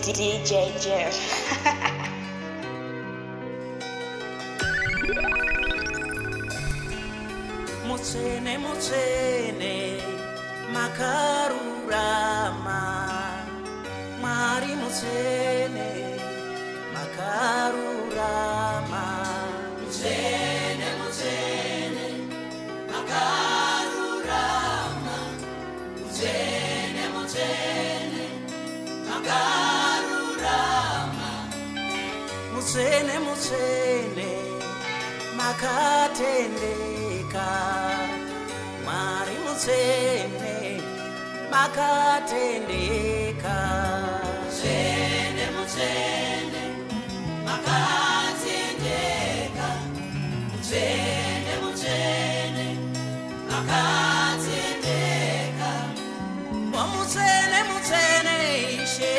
DJ Jeff. Mutsene mutsene makarurama Mari mutsene makarurama Mutsene mutsene makarurama Mutsene mutsene makarurama Mutsene mutsene makatendeka Mwari mutsene makatendeka Mutsene mutsene makatendeka Mutsene mutsene makatendeka Mutsene mutsene ishe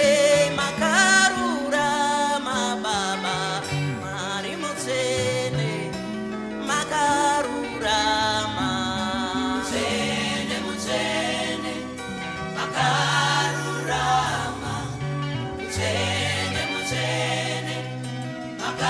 makarurama baba Mwari mutsene makarurama Mutsene mutsene makarurama Mutsene mutsene makarurama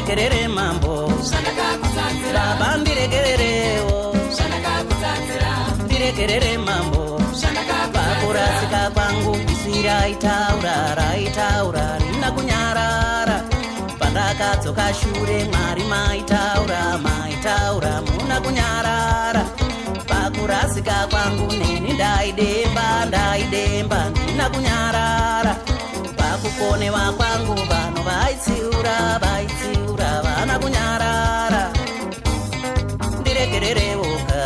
ndiregerere mambo baba ndiregererewo ndiregerere mambo pakurasika kwangu isu raitaura rina kunyarara pandakadzoka shure mwari maitaura muna kunyarara pakurasika kwangu neni ndaidemba ndina kunyarara pakuponewa kwangu vanhu vaitsiura vana kunyarara ndiregererewoka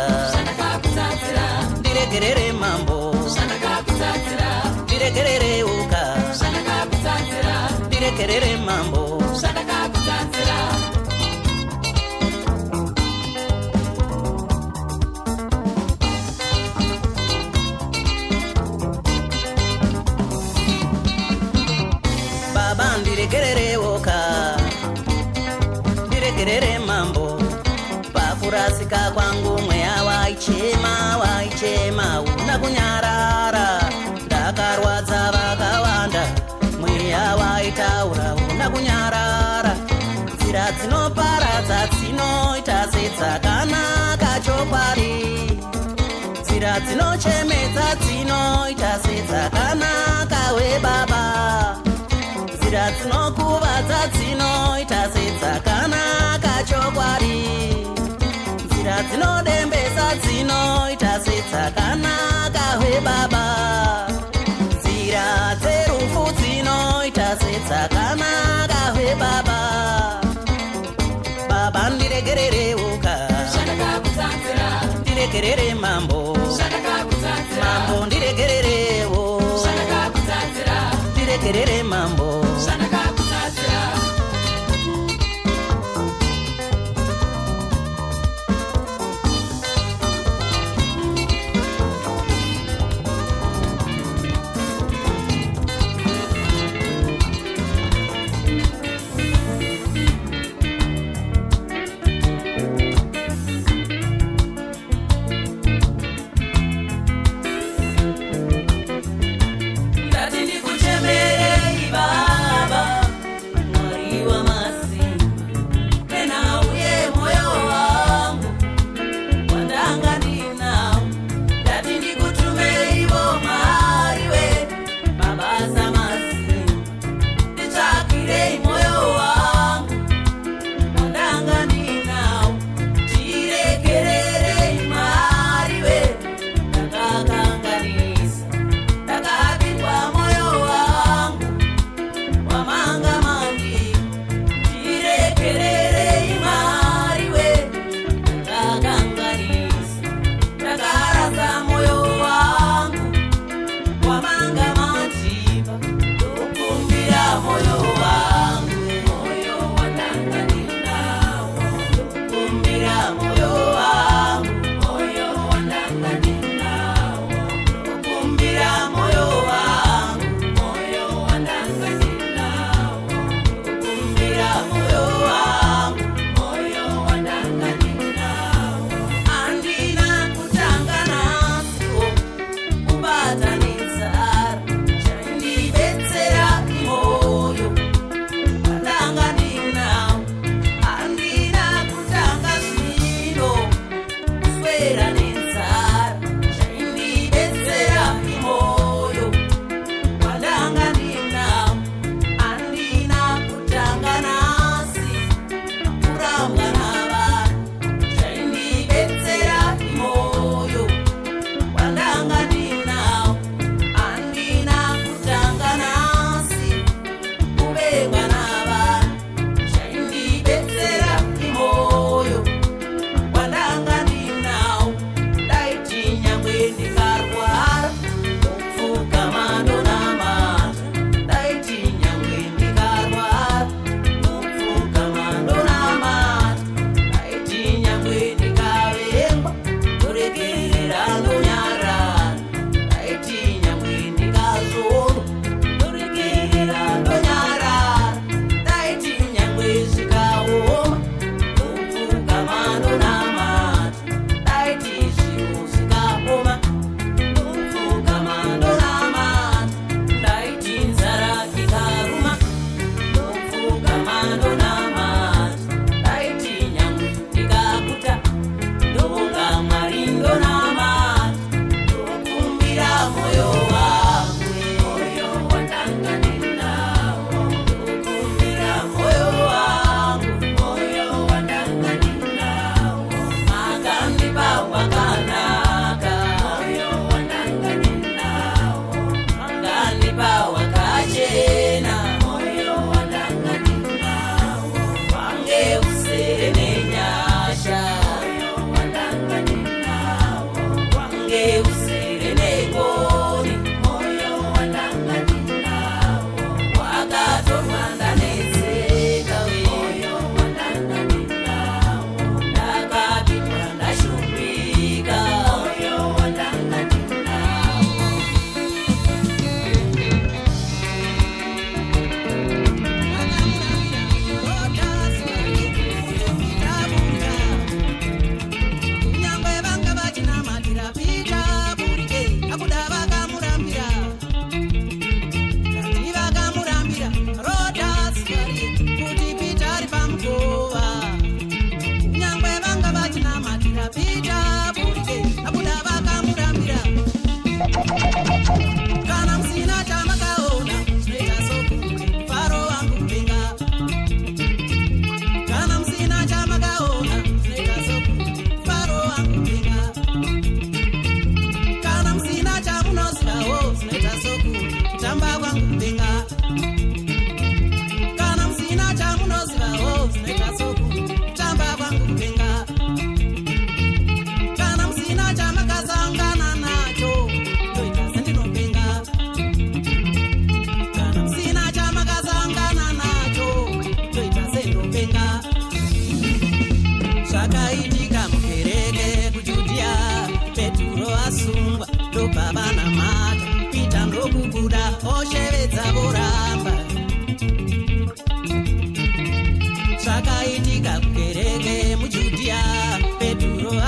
ndiregerere mambo ndiregererewoka ndiregerere mambo baba ndiregererewoka ndiregerere mambo pakurasika kwangu mweya waichema una kunyarara ndakarwadza vakawanda mweya waitaura una kunyarara nzira dzinoparadza dzinoita sedzakanaka chokwadi nzira dzinochemedza dzinoita sedzakanaka webaba nzira dzinokuvadza dzinoita sedzakanaka chokwadi nzira dzinodembesa dzinoita sedzakanaka webaba nzira dzerufu dzinoita sedzakanaka webaba baba ndiregererewoka ndiregerere mambo ndiregererewo ndiregerere mambo ndati ndikuchemerei baba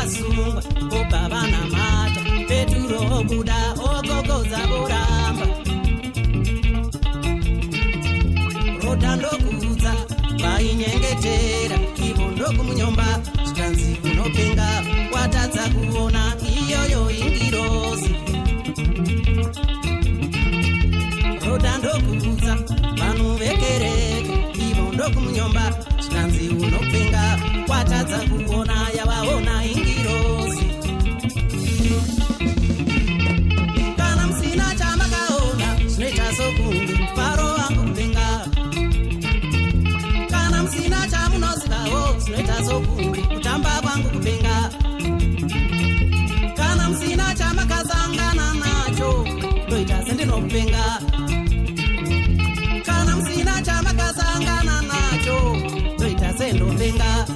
wasungwa obva vanamata Peturo obuda ogogodza voramba Rodha ndokudza vainyengetera ivo ndokumunyomba zvikanzi unopenga watadza kuona iyoyo ingirozi Rodha ndokudza vanhu vekereke ivo ndokumunyomba zvikanzi unopenga watadza kuona yavaona ingirozi kana musina chamakaona zvinoita sokunge mufaro wangu kupenga kana musina chamunozivawo zvinoita sokunge kutamba kwangu kupenga kana musina chamakasangana nacho ndoita sendinokupenga kana musina chamakasangana nacho ndoita sendopenga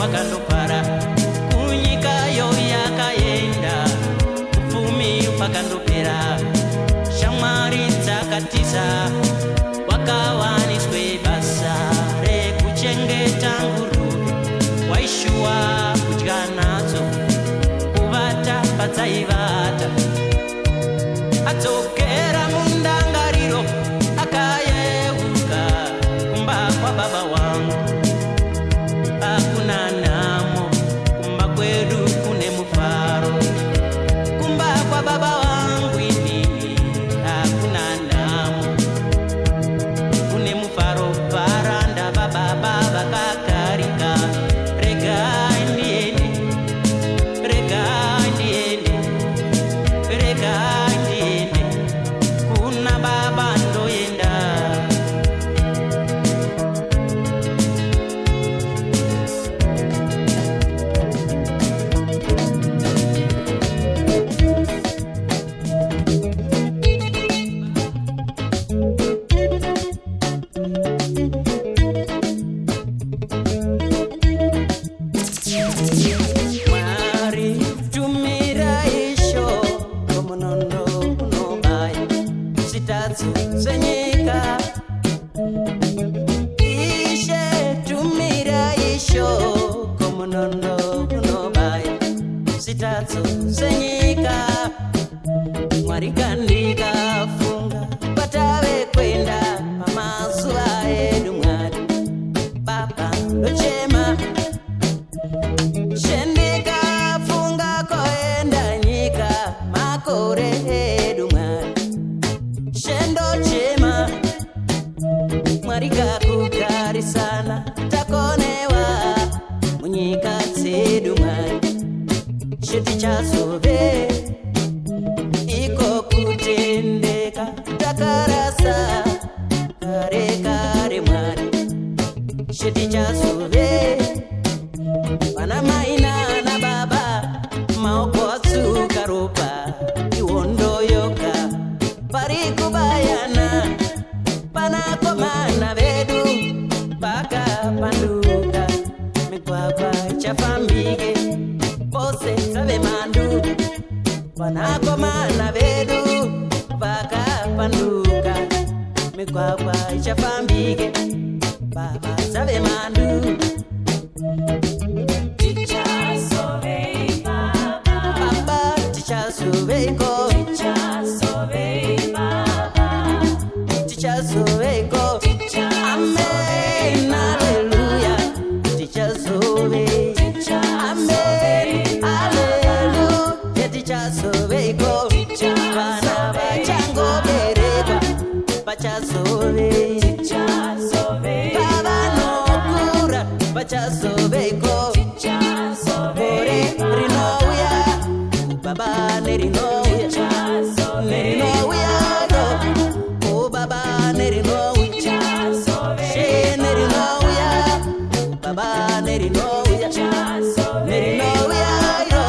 wakandopara kunyika yo yakaenda upfumi wakandopera shamwari dzakatiza wakawaniswe basa rekuchengeta nguruve waishuwa kudya nadzo kuvata padzaivata adzokera mundangariro akayeuka kumba kwababa wangu hakuna namo kumba kwedu kune mufaro kumba kwa baba wangu inini hakuna namo kune mufaro paranda baba baba kakarika regai ndieni regai zvitatso zvenyika. Mwari kandikafunga kwatave kwenda pamazuva edu. Mwari Baba ndochema shendikafunga koenda nyika makore edu. Mwari shendochema Mwari kakugarisana takonewa munyika dzedu. Mwari chetichazove iko kutendeka takarasa kare kare. Mwari chetichazove vana mai nana baba maoko atsuka ropa ihondo yoga pari kubayana panakomana vedu pakapanduka migwagwa ichafambike pose save mandu. Vanakomana vedu vakapanduka migwagwa ichafambike baba save mandu. Baba tichazoveko, tichazoveko, amen, hallelujah, tichazove, amen, hallelujah, tichazoveko, vana vachangoberekwa vachazove, pavanokura vachazoveko, gore rinouya baba nerinouya nerinouya o baba nerinouya she nerinouya baba nerinouya nerinouya yo.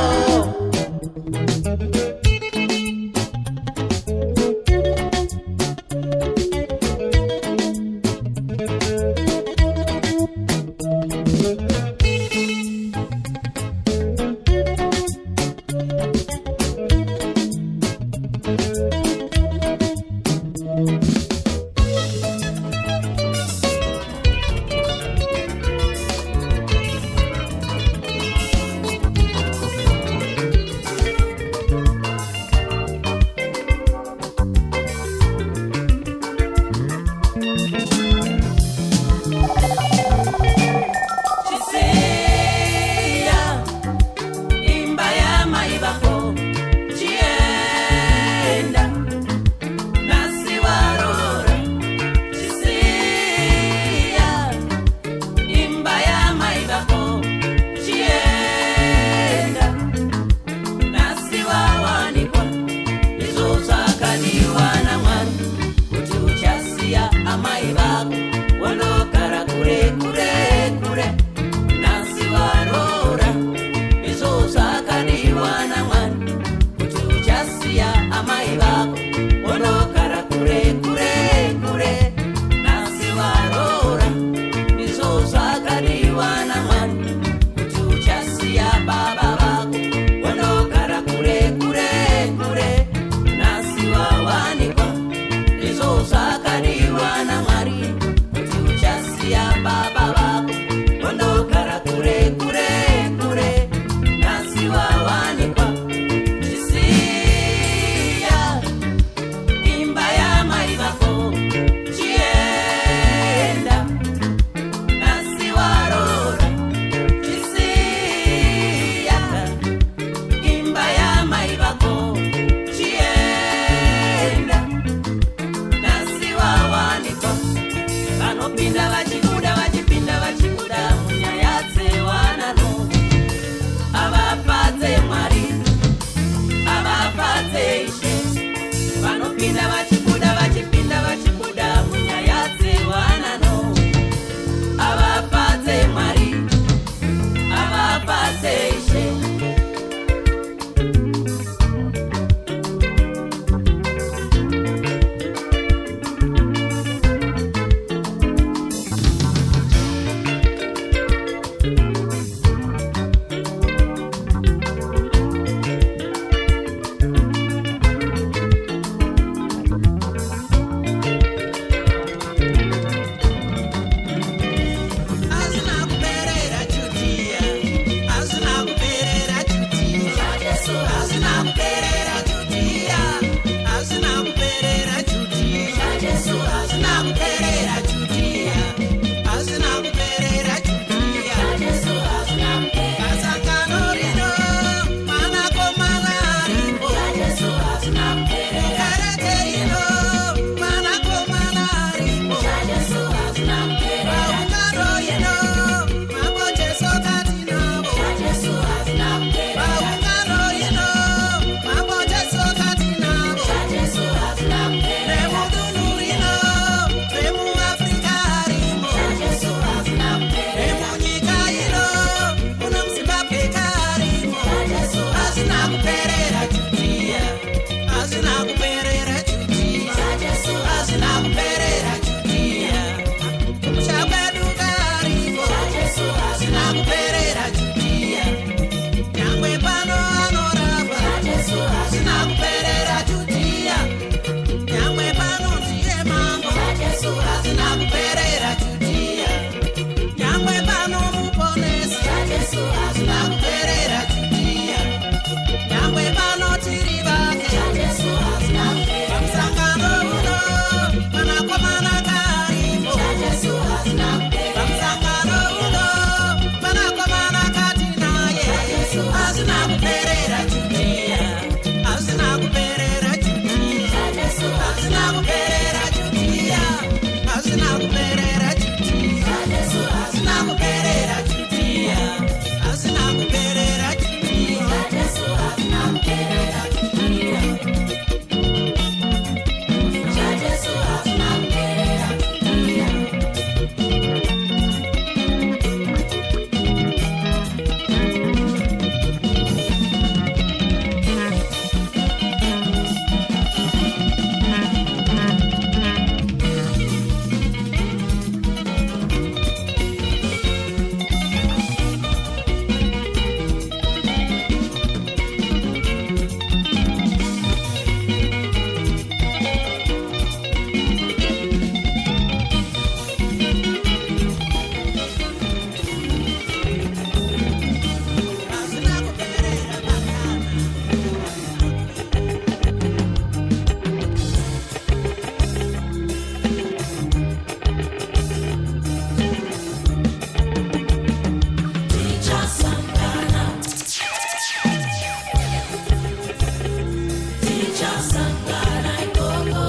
tichasangana ikoko,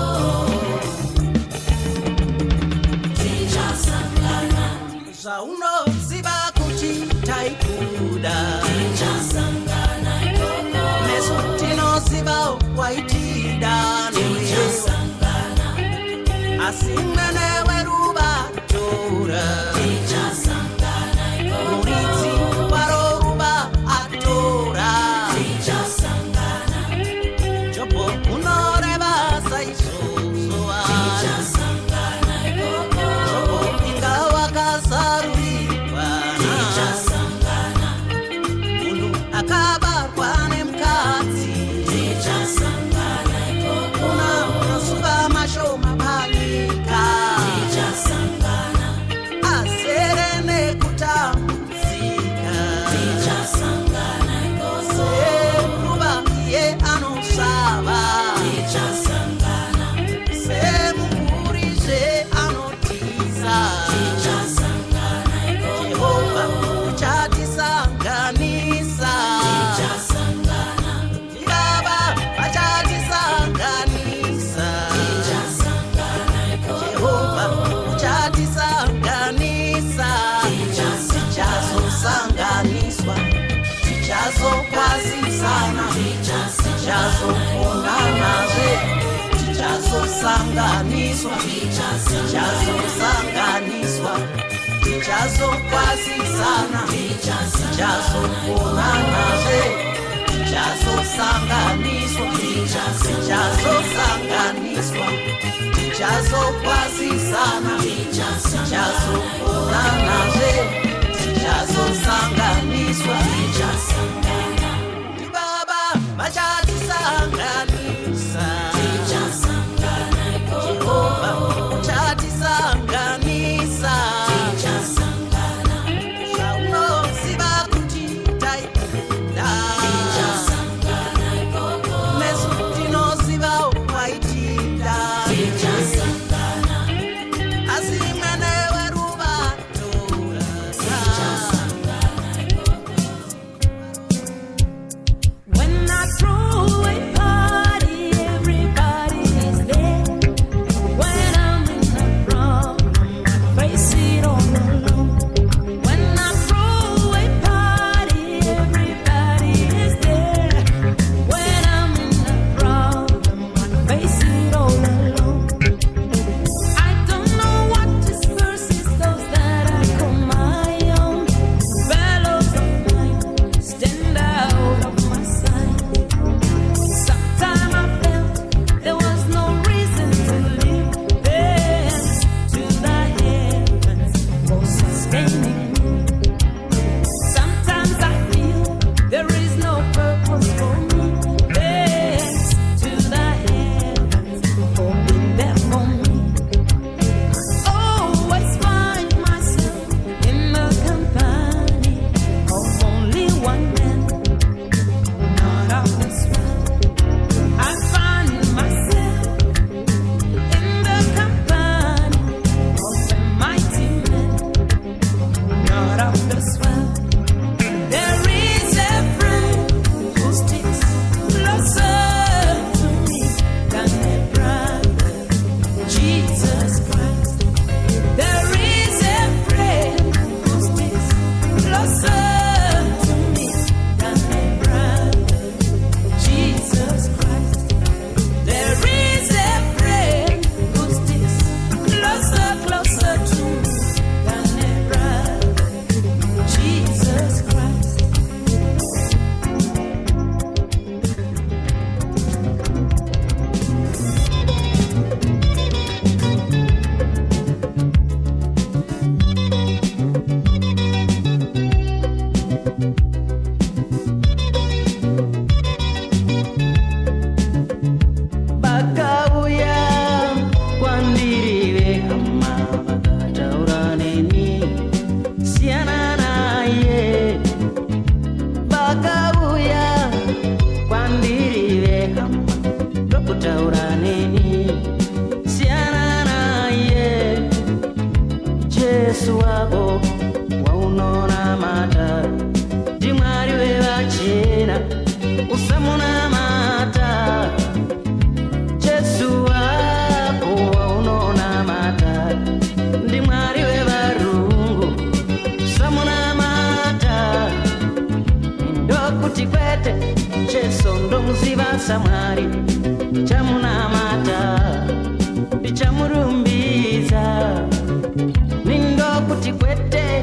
tichasangana zvaunoziva kuti taikuda, tichasangana ikoko, nesu tinoziva waitida tichasangana, asi mwene weruva tora, tichasangana ikoko, muridzi waro ruva atora, tichasangana, Jobho unoreva saizvozvo tichasangana ikoko, Jobho inga wakazarurirwa, tichasangana, munhu akabarwa nemukadzi, tichasangana ikoko, una mazuva mashoma panyika, tichasangana, azere nekutambudzika, tichasangana ikoko, seruva iye anosvava, tichasangana, semukurizve anotiza, tichasangana ikoko, Jehovha uchatisanganisa, tichasangana, Baba vachatisanganisa, tichasangana ikoko, Jehovha uchatisanganisa, tichazosanganiswa, tichazokwazisana, tichazokonanazve, tichazosanganiswa, tichazosanganiswa, tichazokwazisana, tichazokonanazve, tichazosanganiswa, tichazosanganiswa, tichazokwazisana, tichazokonanazve, tichazosanganiswa, tichasangana, Baba vachatisanganisa, tichasangana ikoko, Jehovha uchatisanganisa, tichasangana, zvaunoziva kuti taikuda, tichasangana ikoko, nesu tinoziva waitida, tichasangana, asi mwene weruva tora, tichasangana ikoko. When I throw a party, everybody is there. When I'm in a problem, I face it all alone. When I throw a party, everybody is there. When I'm in a problem, I face it all alone. I don't know what disperses those that I call my own. Fellows of mine stand out of my sight. Sometime I felt there was no reason to live. Thanks to the heavens for sustaining me. Sometimes I feel there is no purpose for me. Thanks to the heavens for being there for me. Always find myself in the company of only one man, not of this world. I find myself in the company of a mighty man, not of this world. There is a friend who sticks closer to me than a brother, Jesus Christ. There is a friend who sticks closer to me than a brother, Jesus Christ. There is a friend who sticks closer to me than a brother, Jesus Christ. Bakauya kwandiri vehama vakataura neni, siyana naye. Bakauya kwandiri vehama vakataura neni, siyana naye. Jesu wako waunonamata, ndi Mwari wevachena usamunamata. sondomuziva samwari chamunamata ndichamurumbiza nindokuti kwete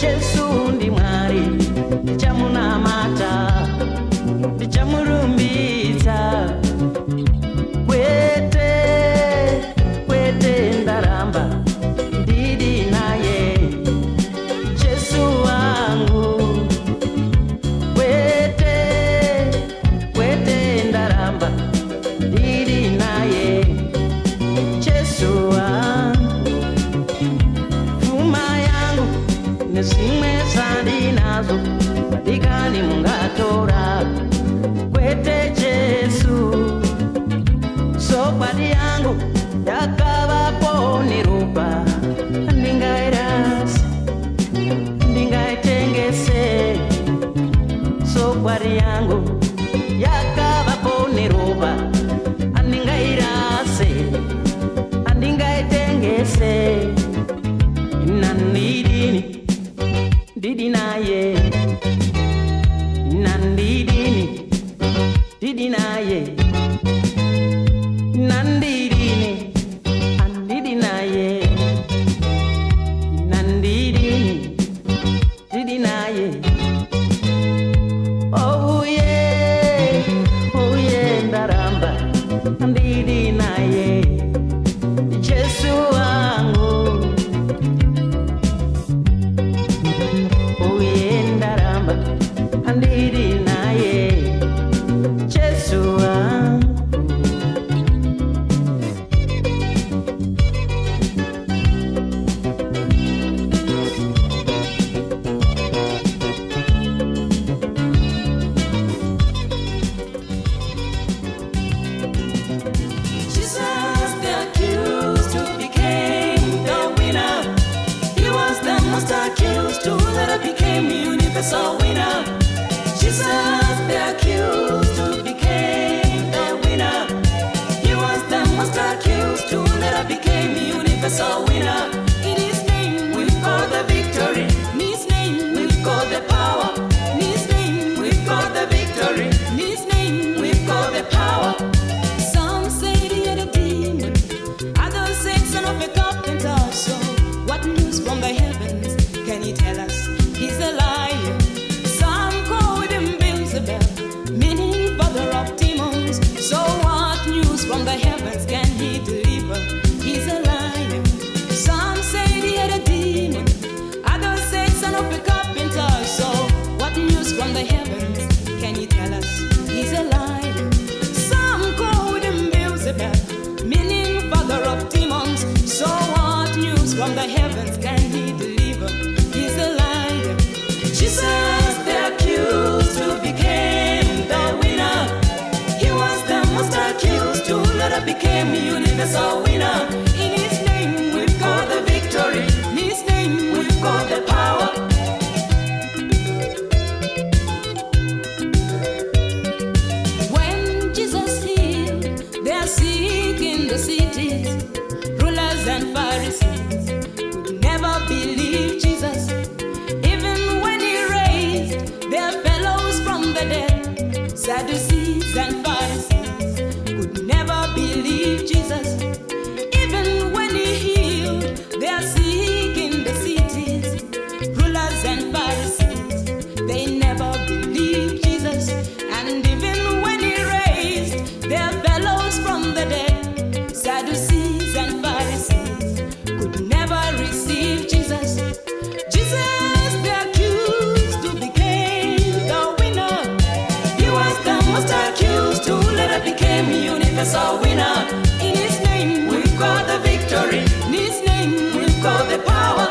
Jesu ndi mwari ndichamunamata ndichamurumbiza kwete kwete ndaramba ndidi naye Jesu wangu kwete kwete ndaramba ndidi naye Jesu wangu fuma yangu nezimwe zandinazo badikani mungatora kwete Jesu sokwadi yangu yakavapo nirupa ndingairasi ndingaitengese sokwadi yangu yakavapo nirupa andingairase andingaitengese nandidini didi naye nandidini didi naye nandidini andidi naye nandidini didi naye oh yeah ndaramba andidi naye Jesu wangu oh yeah ndaramba andidi naye Jesu wangu Jesus, the accused, who became the winner. He was the most accused, who later became universal winner. Jesus, the accused, who became the winner. He was the most accused, who later became universal winner. In his name we've got the victory. In his name we've got the power. In his name we've got the victory. In his name we've got the power. Some say he had a demon, others say son of a carpenter. So what news from the heavens can he tell us? He's a liar. Some call him Beelzebub, meaning father of demons. So what news from the heavens can he deliver? He's a liar. Some say he had a demon, others say son of a carpenter. So what news from the heavens can he tell us? He's a liar. Some call him Beelzebub, meaning father of demons. So what news from the heavens can he deliver? He's a liar. Jesus, the accused, who became the winner. He was the most accused, who later became universal winner. In his name we've got the victory. In his name we've got the power. When Jesus healed, they are sick in the cities. Rulers and Pharisees could never believe Jesus. Even when he raised their fellows from the dead, Sadducees and Pharisees could never believe Jesus. Even when he healed their sick in the cities, rulers and Pharisees, they never believed Jesus. And even when he raised their fellows from the dead, Sadducees and Pharisees could never receive Jesus. Jesus, the accused, who became the winner. He was the most accused, who later became universal winner. In his name we've got the victory. In his name we've got the power.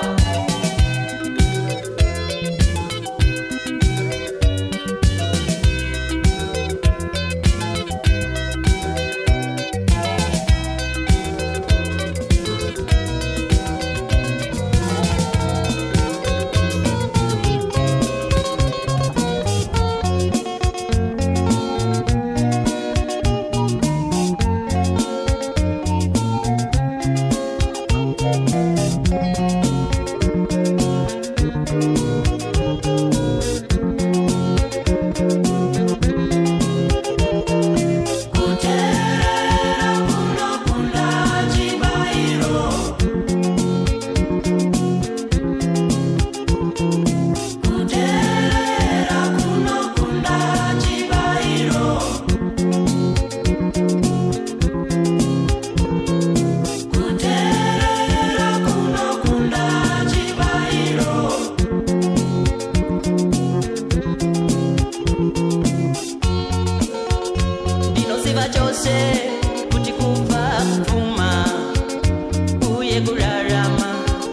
kuterera kunokunda chibayiro ndinoziva chose kuti kufa kupfuma uye kurarama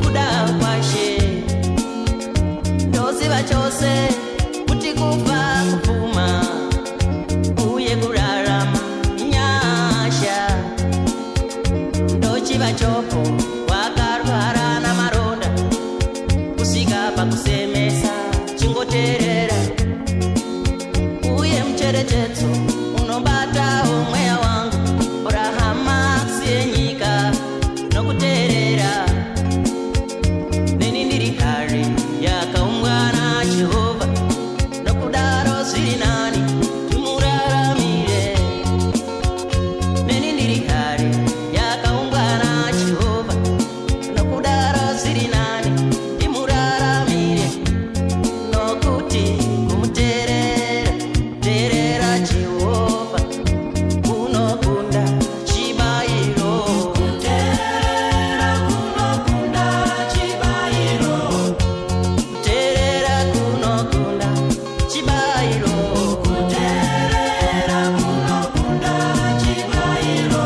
kuda kwashe ndoziva chose kuti kufa kupfuma uye kurarama nyasha ndochiva chopo wakarwara namaronda kusvika pakusemesa chingoteerera uye mucherechedzo unobatawo mweya wangu orahama senyika nokuteerera neni ndiri kare yakaumbwa naJehovha nokudaro zviri nani timuraramire neni ndiri kare yakaumbwa naJehovha nokudaro zviri nani timuraramire nokuti kumuteerera teerera Jehovha kunokunda chibayiro kuterera kunokunda chibayiro teerera kunokunda chibayiro kuterera kunokunda chibayiro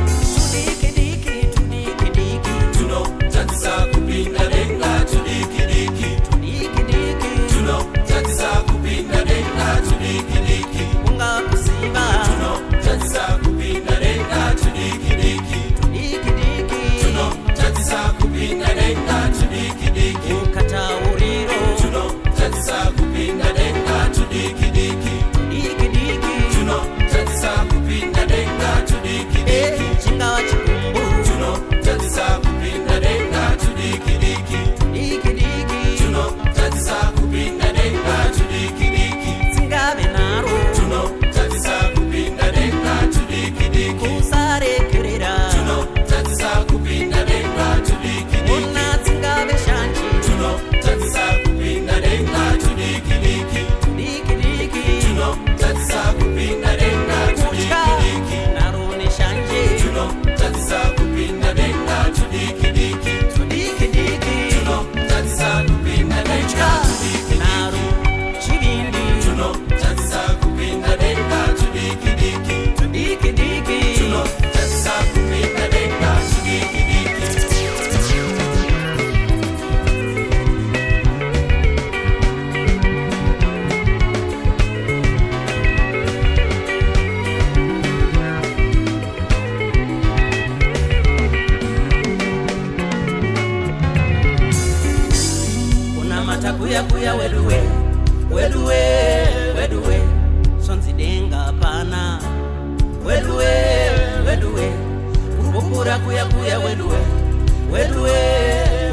tudikidiki tudikidiki Tunotatiza kupinda denga tudikidiki. tudikidiki Tunotatiza kupinda denga tudikidiki. ungakuziva Tunotatiza kupinda denga tudikidiki. tudikidiki Tunotatiza kupinda denga tudikidiki. ukatauriro Tunotatiza kupinda denga tudikidiki. tudikidiki Tunotatiza kupinda denga tudikidiki. chingava chikumbu Tunotatiza kupinda denga tudikidiki. tudikidiki Tunotatiza kupinda denga tudikidiki. singave naro Tunotatiza kupinda denga tudikidiki. kusarekerera Tunotatiza kupinda denga tudikidiki. ona singave shanji Tunotatiza kupinda denga tudikidiki. tudikidiki Tunotatiza kupinda denga kutya tudikidiki. naro neshanje Tunotatiza kupinda denga tudikidiki. tudikidiki Tunotatiza kupinda denga tudikidiki. naro chivindi Tunotatiza kupinda denga tudikidiki. tudikidiki Tunotatiza kupinda denga tudikidiki. kunamata kuyakuya weduwe weduwe weduwe sonzidenga pana weduwe weduwe kurubukura kuyakuya weduwe weduwe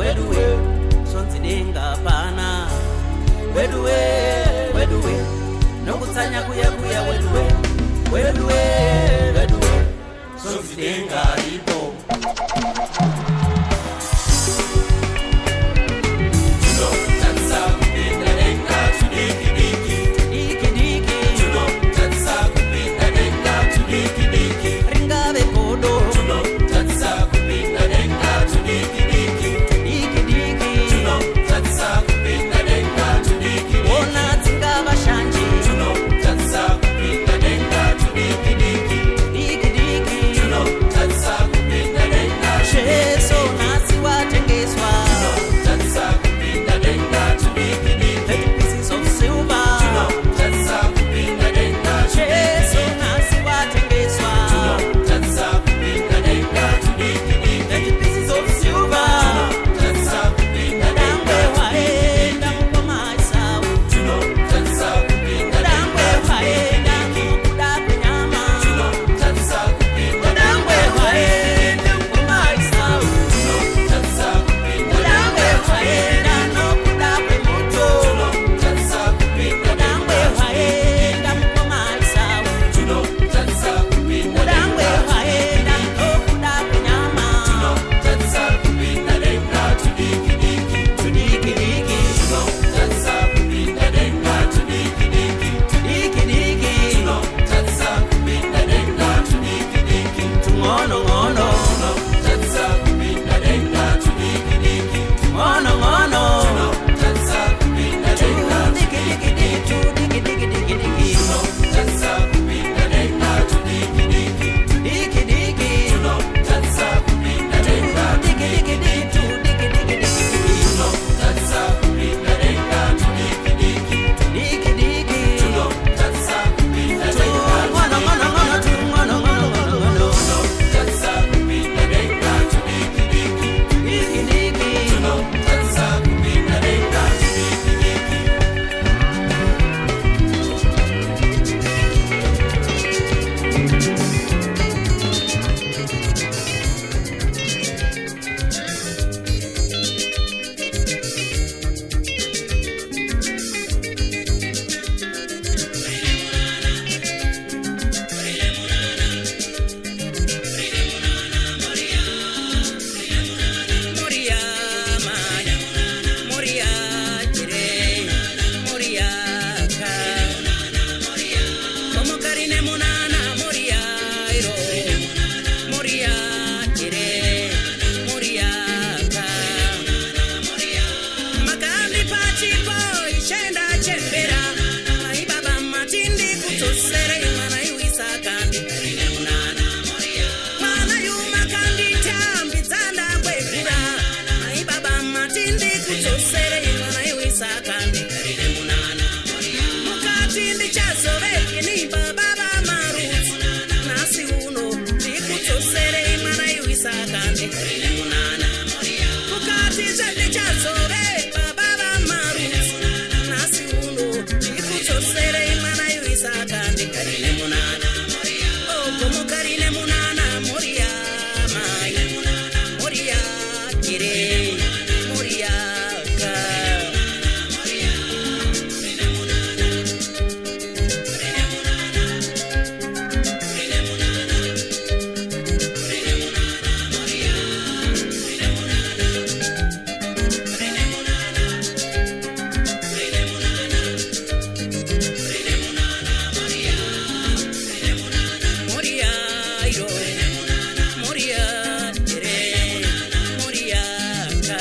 weduwe sonzidenga pana weduwe weduwe nokutsanya kuyakuya weduwe weduwe weduwe sonzidenga ipo Tunotatiza kupinda denga tudikidiki. dikidiki Tunotatiza kupinda denga tudikidiki. ringave kodo Tunotatiza kupinda denga tudikidiki. dikidiki Tunotatiza kupinda denga tudikidiki. ona tsingava shanji Tunotatiza kupinda denga tudikidiki. dikidiki Tunotatiza ngono ngono tatisa kupinda denga tudiki diki ngono ngono tatisa kupinda denga diki diki diki diki diki diki diki tatisa kupinda denga tudiki diki diki diki tatisa kupinda denga diki diki diki diki diki diki tatisa kupinda denga tudiki diki diki diki tatisa kupinda denga ngono ngono ngono ngono ngono ngono tatisa kupinda denga tudiki diki diki diki tatisa kupinda denga tudiki diki Moria maya Moria jire Moria ka como karine munana Moria iro Moria jire Moria ka magandi pachi boy shenda chembera mai baba matindi kutosere mana yuisa kandi karine munana mana yuma kandi tambi zanda kwekura mai baba matindi kutosere mana yuisa kandi karine munana mukati ndichazove ini baba maruti nasi uno ndikutosere mana yuisa kandi karine munana mukati ndichazove baba maruti nasi uno ndikutosere mana yuisa kandi karine munana oh como karine munana Moria maya Moria jire Moria ka Moria iro Moria jire Moria ka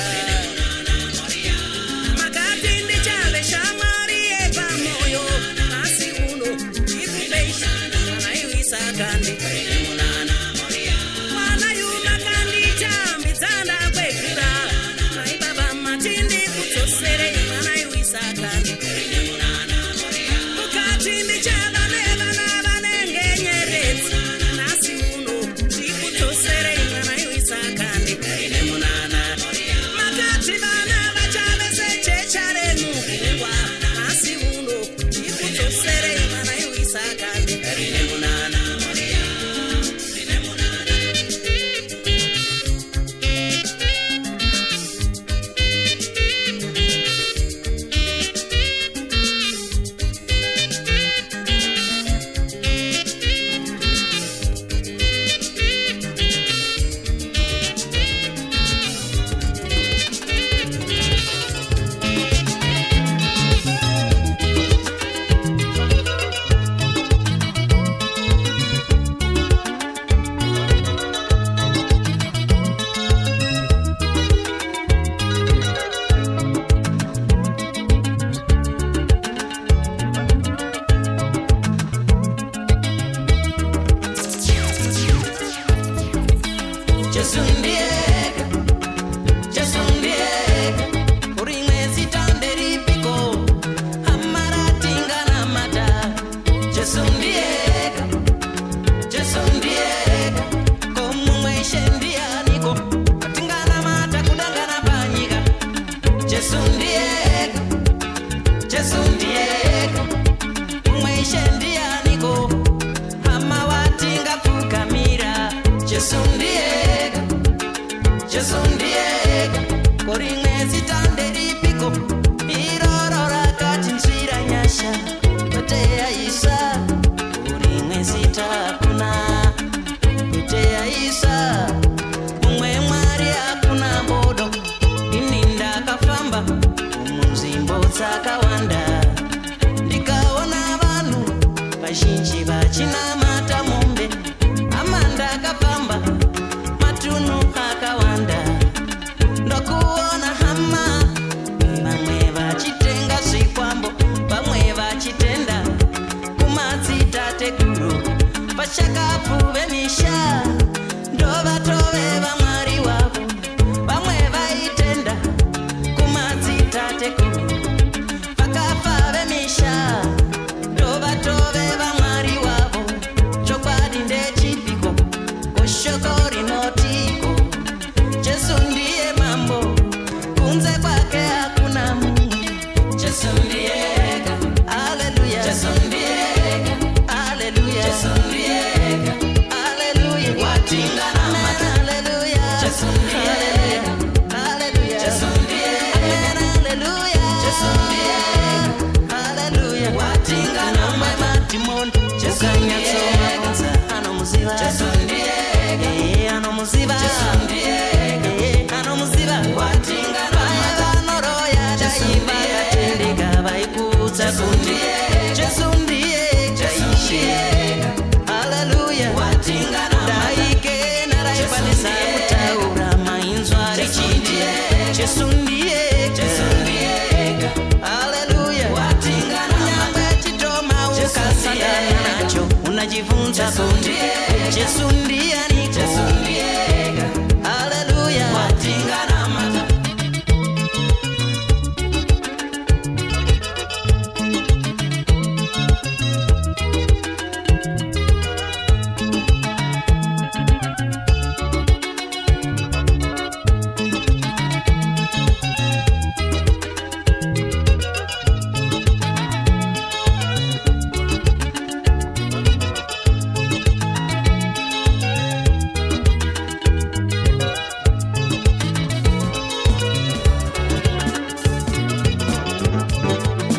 magati ndichave shamwari epamoyo nasi uno ikubeisha mana yuisa kandi karine munana mwana yuma kandi tambi dzanda kwekura mai baba matindi kutosere mana yuisa kandi karine munana mukati ndichava nevana vanenge nyeredzi nasi uno ndikutosere mana yuisa kandi karine munana makati vana vachave sechechare mugungwa nasi uno ndikutosere mana yuisa kandi karine munana dzakawanda ndikaona vanhu vazhinji vachinamata mombe ama ndakafamba anokwanisa kutaura mainzwa richiti Jesu ndiye haleluya kunyangwe chitoma ukasangana nacho unajivunza kuti Jesu ndianiko haleluya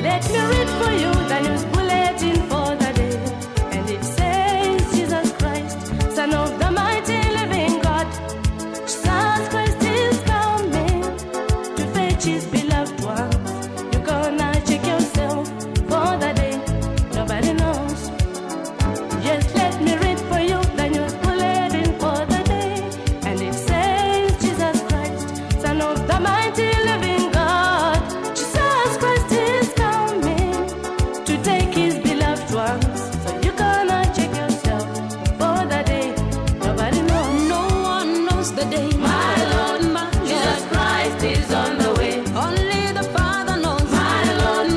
Let me read for you the news bulletin for the day. And it says, Jesus Christ, Son of the mighty living God, Jesus Christ is coming to fetch his beloved ones. You're gonna check yourself for the day. Nobody knows. Just let me read for you the news bulletin for the day. And it says, Jesus Christ, Son of the mighty living God, Jesus Christ is coming to take his beloved ones. So you're gonna check yourself for the day. Nobody knows. No one knows the day. My Lord, Jesus Christ is on the way. Only the Father knows. My Lord,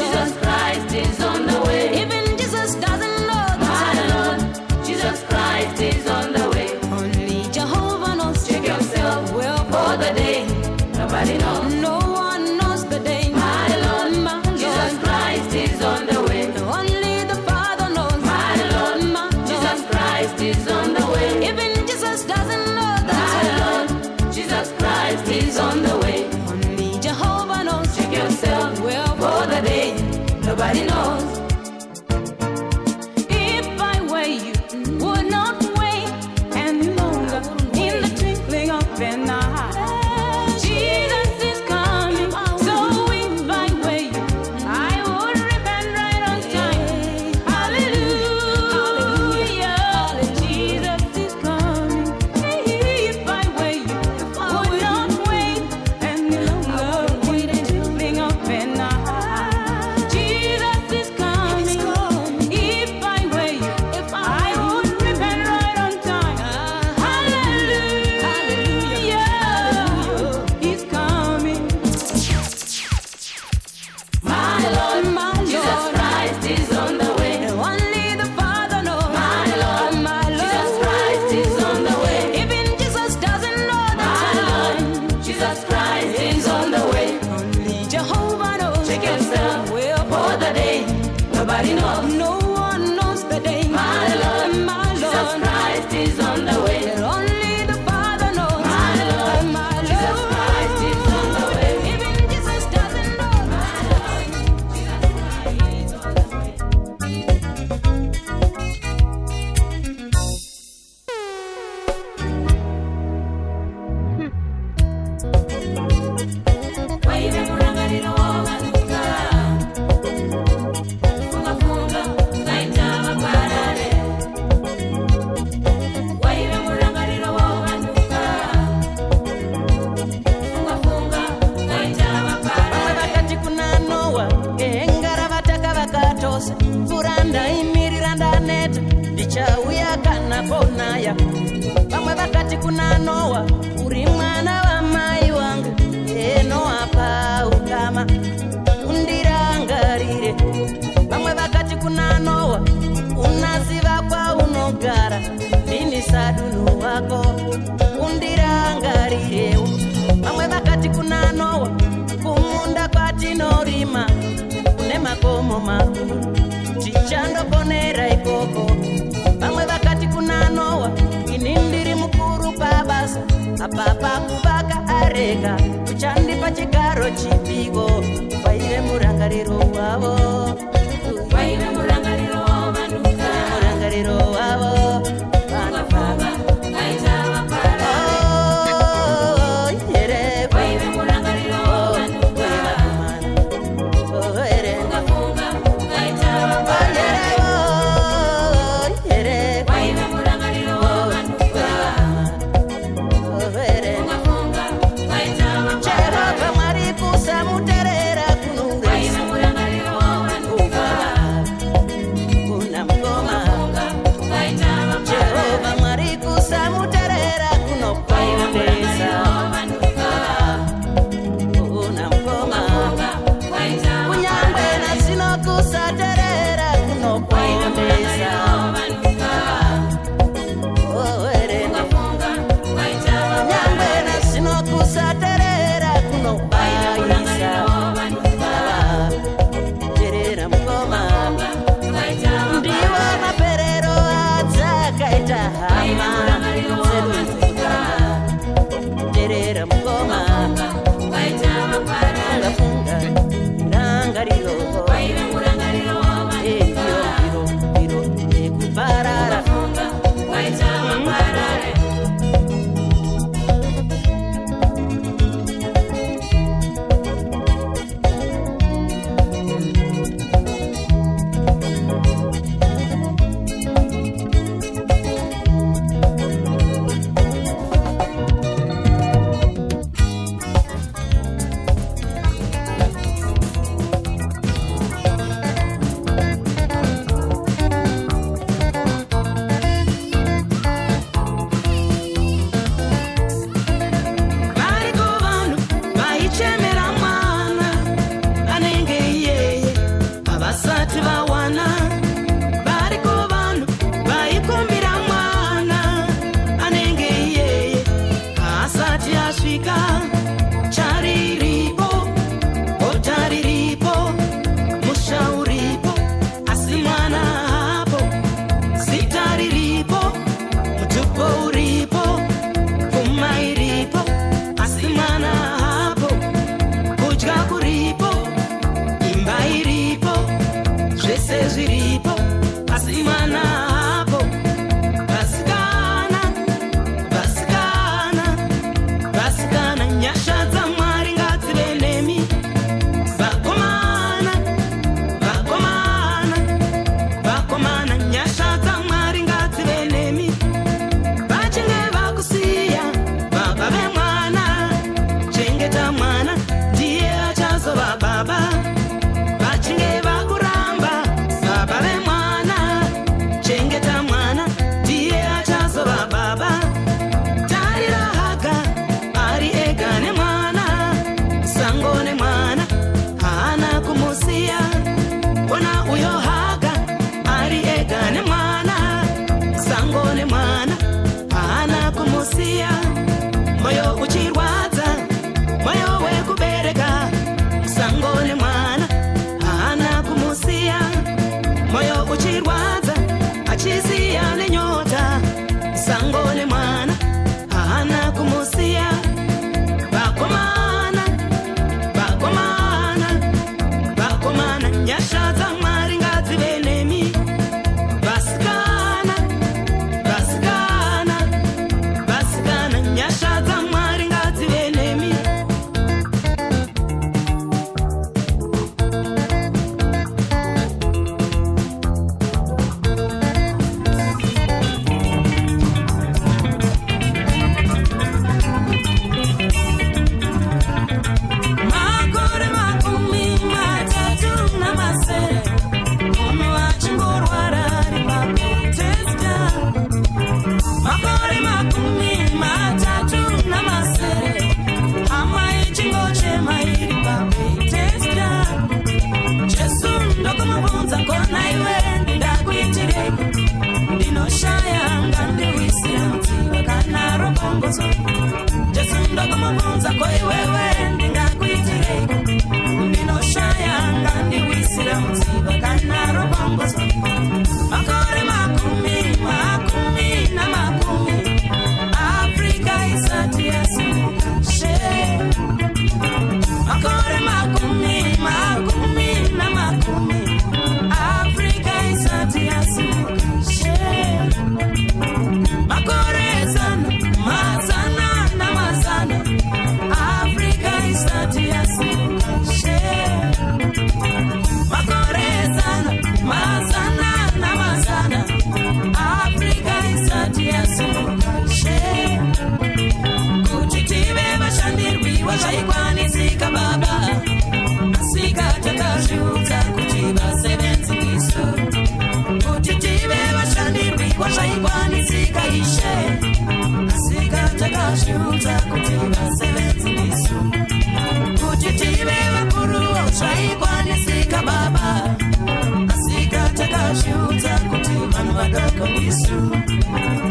Jesus Christ is on the way. Even Jesus doesn't know that. My Lord, Jesus Christ is on the way. Only Jehovah knows. Check yourself well for the day. Nobody knows. No one knows the day. My Lord, Jesus Christ is on the way. Only the Father knows. My Lord, Jesus Christ is on the way. Even Jesus doesn't know that. My Lord, Jesus Christ is on the way. Only Jehovah knows. Check yourself well for the day. Nobody knows. If I were you, would not wait any longer. In the twinkling of an eye, Jesus is coming. So if I were you, I would repent right on time. Hallelujah, Jesus is coming. If I were you, would not wait any longer. In the twinkling of an eye, Jesus is coming. If I were you, I would repent right on time. Hallelujah, he's coming. My Lord, Jesus Christ is on the way. Only the Father knows. My Lord, Jesus Christ is on the way. Even Jesus doesn't know that. My Lord, Jesus Christ is on the way. Only Jehovah knows. Check yourself well for the day. Nobody knows. No one knows the day. My Lord, Jesus Christ is on the way. Only the Father knows. My Lord, Jesus Christ is on the way. Even Jesus doesn't know. My Lord, Jesus Christ is on the way. Waive murangariro w'abantuka. Funga funga, kaita baparare. Waive murangariro w'abantuka. Funga funga, kaita baparare. vakati kuna Noa engara vataka vakatose furanda imirira ndaneta ndichauya kana konaya. Vamwe vakati kuna Noa uri mwana wamai vangu Noa paukama undirangarire. Vamwe vakati kuna Noa unaziva kwaunogara ndini sadunu wako undirangarirewo. Vamwe vakati kuna Noa kumunda kwatinorima kune makomo makuru tichandoponera ikoko. Vamwe vakati kuna Noa ini ndiri mukuru pabasa apa pakuvaka areka kuchandipa chigaro chipiko. Waive murangariro wavo. Waive murangariro w'abantuka. Murangariro wavo vanofamba. Kaita baparare. Oh, yere. Waive murangariro w'abantuka. Oh, yere. Funga funga, kaita baparare. Oh, yere. Waive murangariro w'abantuka. unobaisa baba terera mukoma ndiwo maperero adzakaita hama terera mukoma funga rangariro biro nekuparara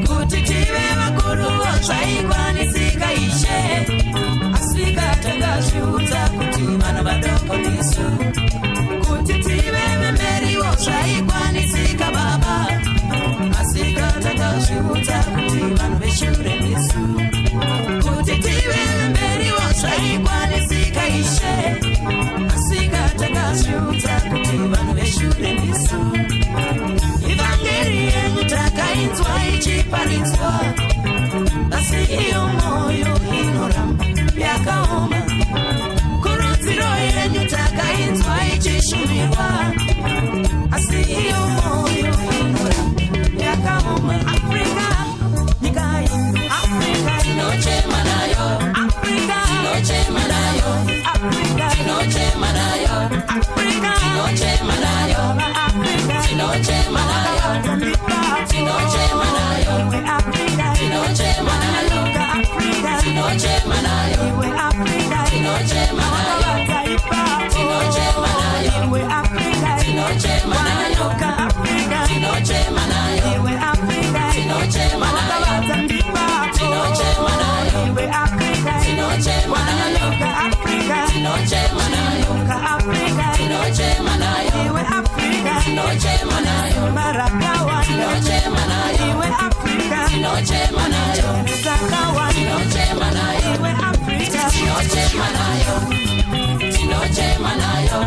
kuti tive vakuru zvaikwanisika ishe asika tanga takazviudza kuti vanhu vadoko ndisu kuti tive vemberiwo zvaikwanisika baba asika takazviudza kuti vanhu veshure ndisu kuti tive vemberiwo zvaikwanisika ishe asika takazviudza kuti vanhu veshure ndisu ivhangeri yenyu takainzwa ichiparidzwa asi iyo mwoyo inoramba yakaoma kurudziro yenyu takainzwa ichishumirwa asi iyo mwoyo inoramba yakaoma Afrika nyika yenyu Afrika tinochema nayo Afrika tinochema nayo Afrika tinochema nayo Afrika tinochema nayo Afrika tinochema nayo tinochema nayo Afrika tinochema nayo Afrika tinochema nayo Afrika tinochema nayo tinochema nayo Afrika tinochema nayo Afrika tinochema nayo Afrika tinochema nayo tinochema nayo Afrika tinochema nayo Afrika tinochema nayo Afrika tinochema nayo Afrika tinochema nayo Marakawa tinochema nayo Afrika tinochema nayo Sakawa tinochema nayo Afrika tinochema nayo tinochema nayo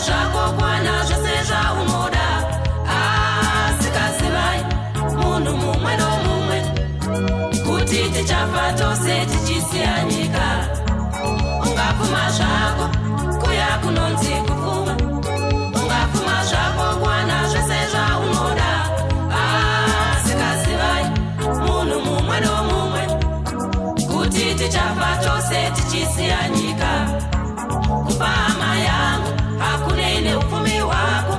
zvako kwana zvese zvaunoda asikazivai munhu uchisiya nyika kupa hama yangu hakunei neupfumi hwako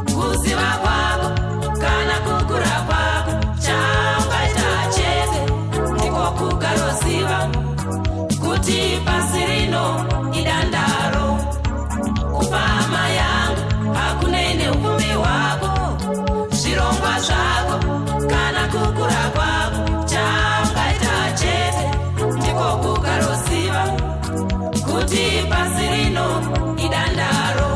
kuziva kwako kana kukura kwako chaungaita chese ndiko kugaroziva kuti pasi rino idandaro kupa hama yangu hakunei neupfumi hwako zvirongwa zvako kana kukura kwako chaungaita chese ndiko kugaroziva kuti pasi rino idandaro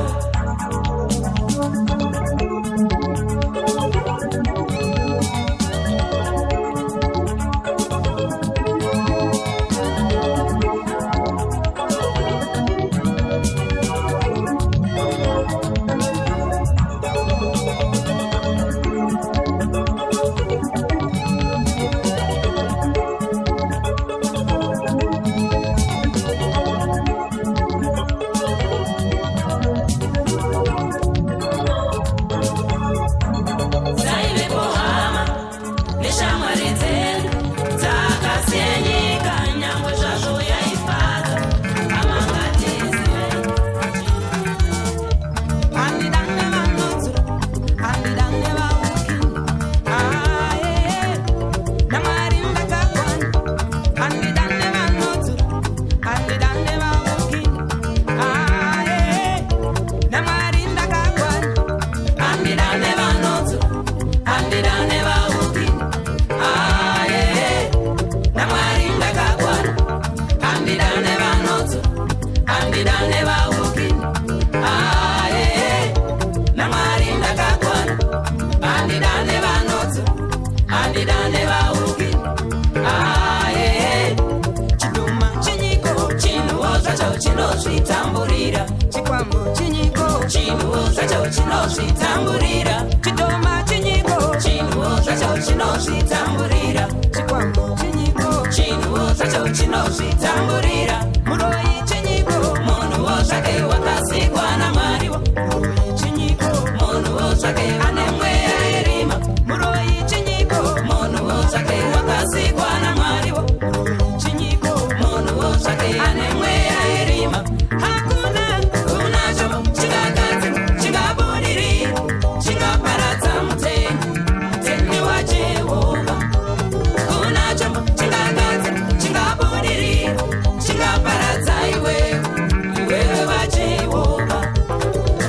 chinozvitamburira chikwambo chinyiko chinhu zvacho chinozvitamburira chidoma chinyiko chinhu zvacho chinozvitamburira chikwambo chinyiko chinhu zvacho chinozvitamburira muroyi chinyiko munhuwo zvake wakasikwa namwariwo muroyi chinyiko munhuwo zvake ane mweya irima muroyi chinyiko munhuwo zvake wakasikwa namwariwo muroyi chinyiko munhuwo zvake ane mweya irima hakuna kunacho chingagadzirwa chingabudirira chingaparadza mutendi wajehovha kunacho chingagadzirwa chingabudirira chingaparadza iwewe vajehovha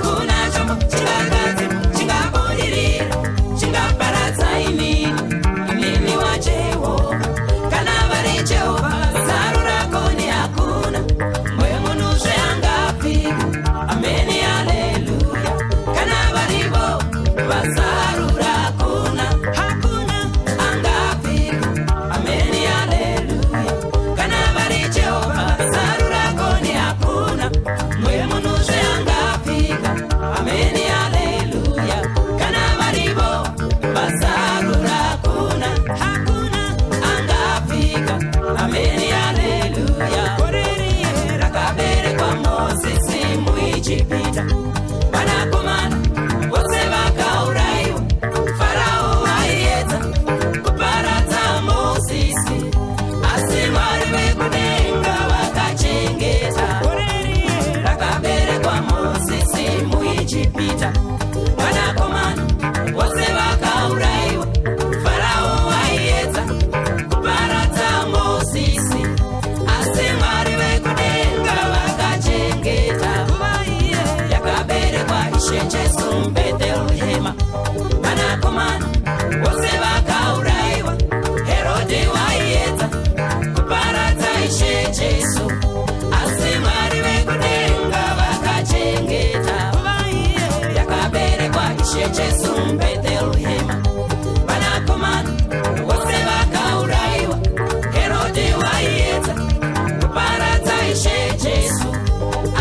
kunacho chingagadzirwa chingabudirira chingaparadza inini wajehovha kana vari jehovha zaro rako ni hakuna mweya munhu zveangapfika ameni haleluya kana varivo vazarura hakuna angapfika ameni haleluya kana vari jehovha zarura koni hakuna mweya munhu zveangapfika ameni haleluya kana varivo vazarura hakuna angapfika ameni haleluya goreri rakaberekwa mozisi muijipita vanakomana vose vakaurayiwa farao aiedza kuparadza mozisi asi mwari vekudenga vakachengeta goreri rakaberekwa mozisi muijipita vanakomana vose vakaurayiwa farao aiedza kuparadza mozisi asi mwari vekudenga vakachengeta nguva iye yakaberekwa ishe jesu mubheterehema vanakomana vose vakaurayiwa herodhi waiedza kuparadza ishe jesu asi mwari vekudenga vakachengeta nguva iye yakaberekwa ishe jesu mubheterehema vanakomana vose vakaurayiwa herodhi waiedza kuparadza ishe jesu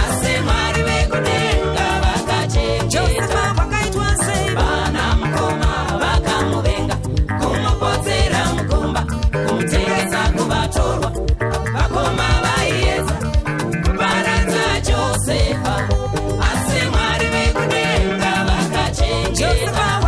asi mwari vekudenga vakachengeta vakaitwa sei vana mukoma vakamuvenga kumupotsera mukomba kumutengesa kuvatorwa vakoma vaiedza kuparadza josefa asi mwari vekudenga vakachengeta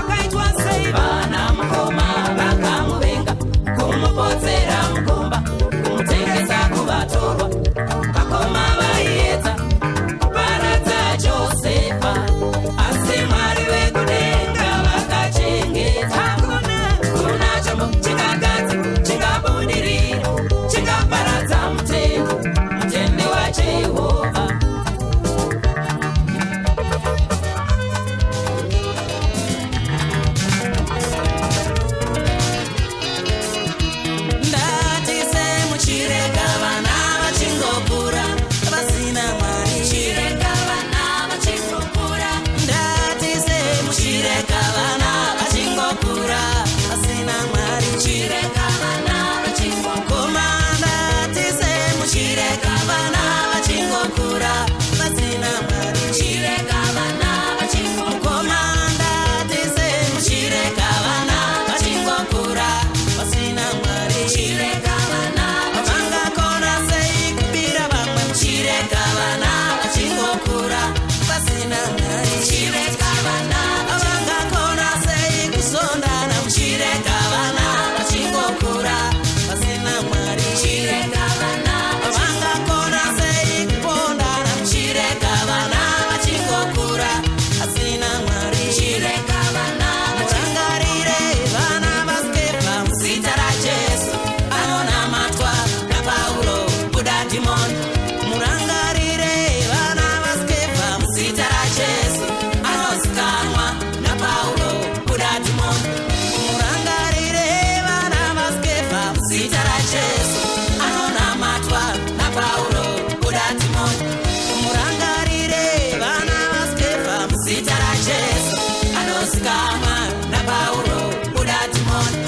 vanosikama napauro buda timoni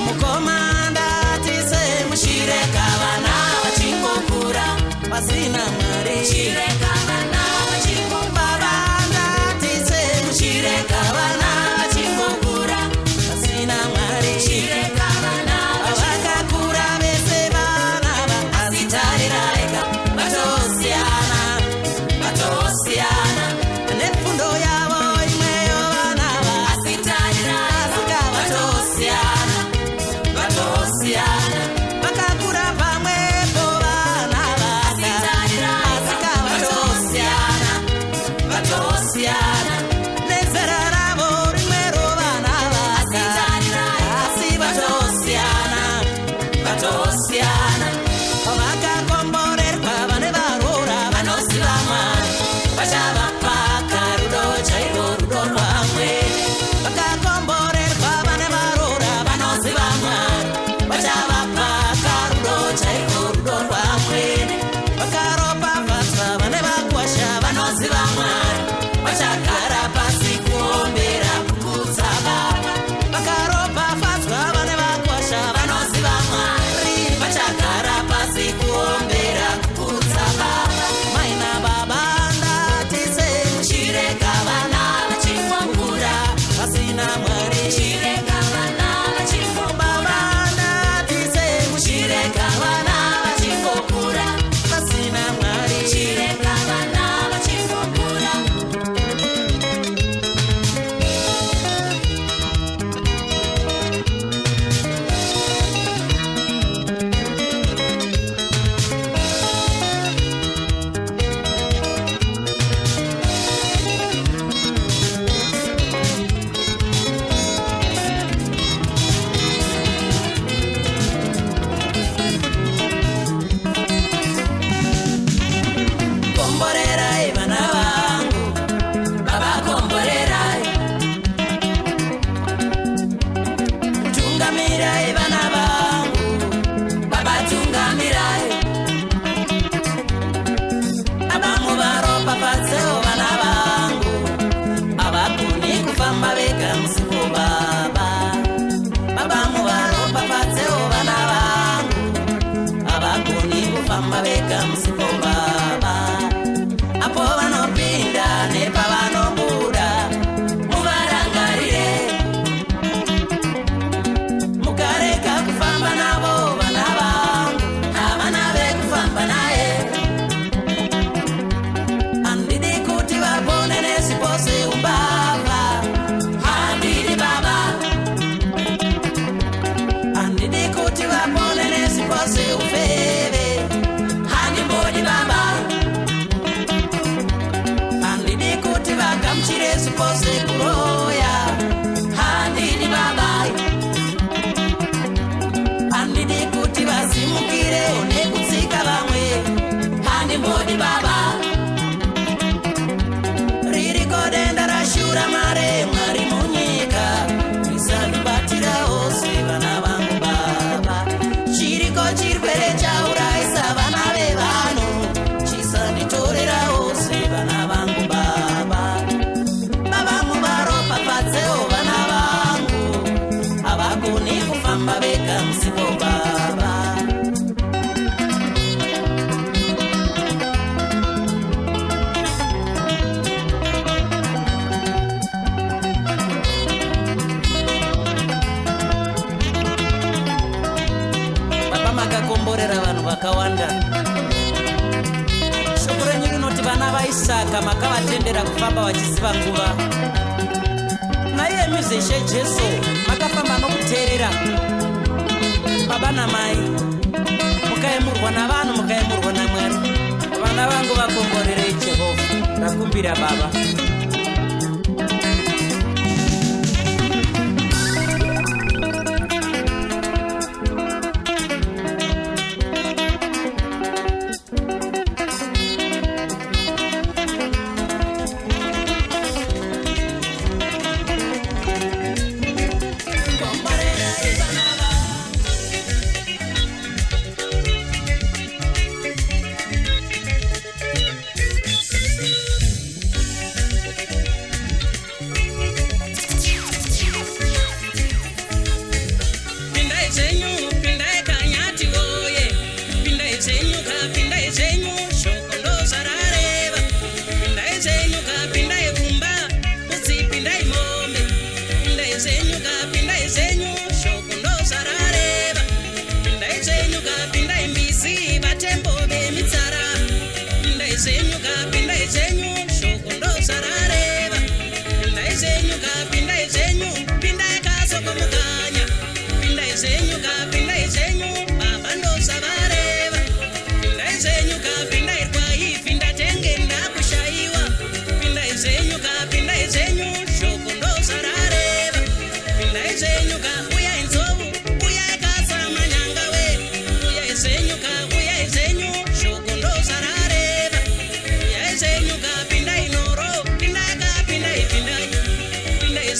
mukomanda tise muchireka vana vachingokura pasina mwari chireka vana vachingobavanda tise muchireka vana vachingokura pasina mwari chireka vana vakakura vese vana vaasitariraika vatosiyana vatosiyana nepfundo yavo imweyo vana vaasitariraika vatosiyana vatosiyana vakakura pamwepo vana vaasitariraika vatosiyana vatosiyana nezera ravo rimwero vana vaasitariraika asi vatosiyana vatosiyana vakakomborerwa vane varora vanoziva mwari vachavapaka rudo chairwo rudo rwamwene vakakomborerwa vane varora vanoziva mwari vachavapaka rudo chairwo rudo rwamwene vakaropafadzwa vane vakwasha vanoziva mwari vachagara pasi kuombera kukudza baba vakaropafadzwa vane vakwasha vanoziva mwari vachagara pasi kuombera kukudza baba maina baba ndatise muchireka vana vachingokura pasina mwari chireka vana vachingobaba ndatise muchireka vana vachingokura pasina mwari chireka vana vachingokura komborerai vana vangu baba komborerai tungamirai vana vangu baba tungamirai baba muvaropafadzewo vana vangu havagoni kufamba vega musipo baba baba muvaropafadzewo vana vangu havagoni kufamba vega musipo baba apo vanopinda nepavanobuda muvarangarire mukareka kufamba navo vana vangu havana vekufamba naye handidi kuti vapone nesipo seumbavha handidi baba handidi kuti vapone nesipo seufeve handimbodi baba handidi kuti vagamuchire sipo sekuroya handidi baba handidi kuti vazimukire nekutsika vamwe handimbodi baba ririko denda rashura mare mwari munyika risandibatirawo sevana vangu baba chiriko chirwere chauraisa vana vevanhu chisanditorerawo sevana vangu baba baba muvaropafadzewo vana vangu havagoni kufamba vega musipo baba baba makakomborera vanhu vakawanda shoko renyu rinoti vana vaisaka makavatendera kufamba vachiziva nguva naiye muzeshe jesu makafamba nokuteerera baba namai mukaemurwa navanhu mukaemurwa namwari vana vangu vakomborerei jehovha ndakumbira baba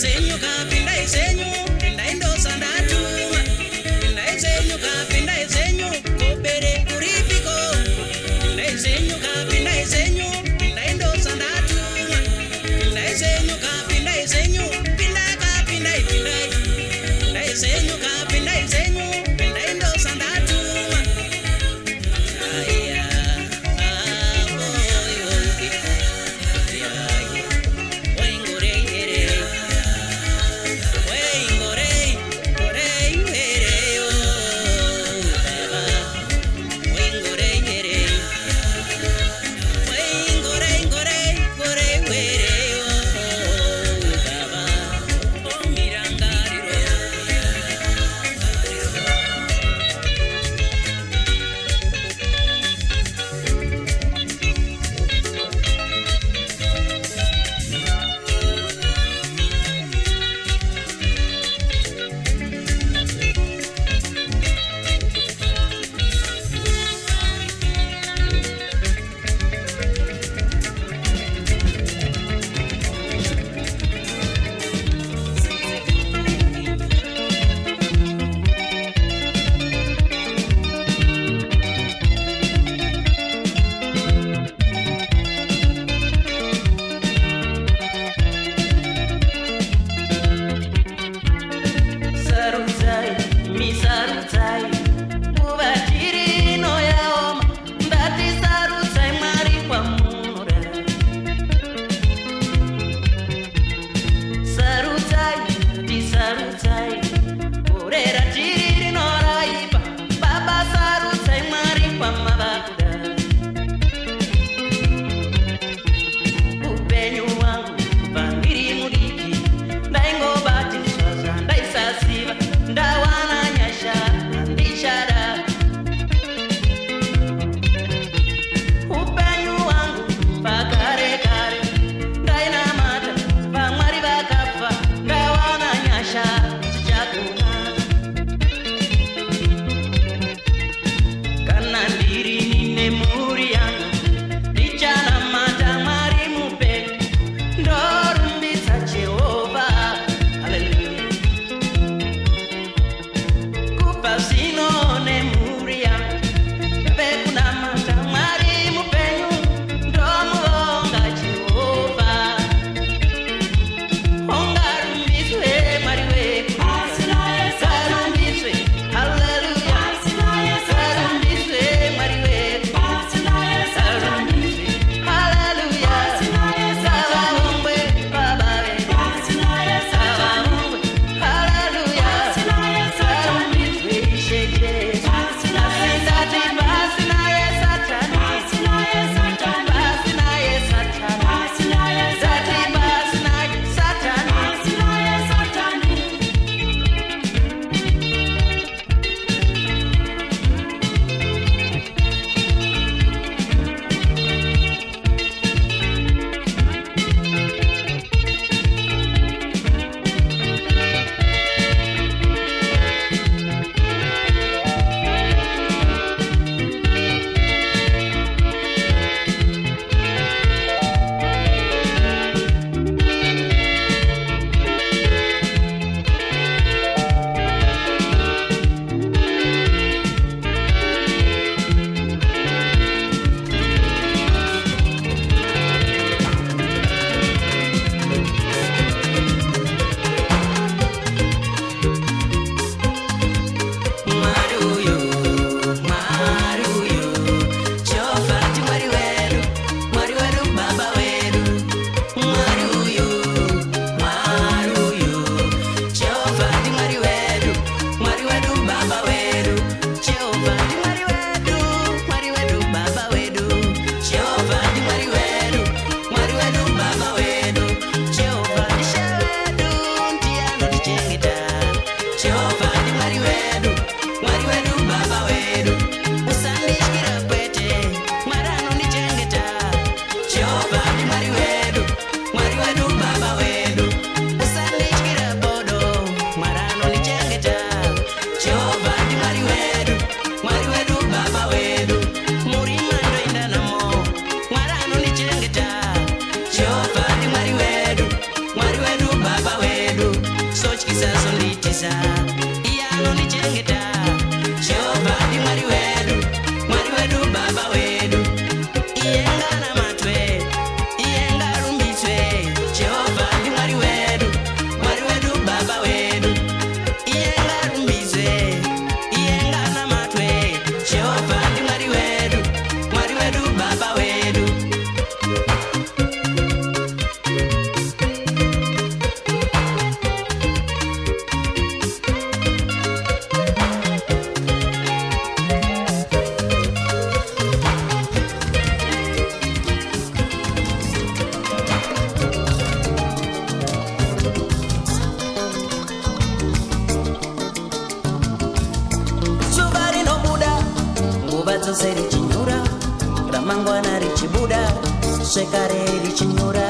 zenyu kapindai zenyu pindai ndosandaduma pindai zenyu kapindai zenyu kobere kuripiko pindai zenyu kapindai zenyu pindai ndosandaduma pindai zenyu kapindai zenyu pindai kapindai pindai pindai zenyu kapindai zenyu pindai ndosandaduma aya padhuze richinyura, ramangwana richibuda, svekare richinyura,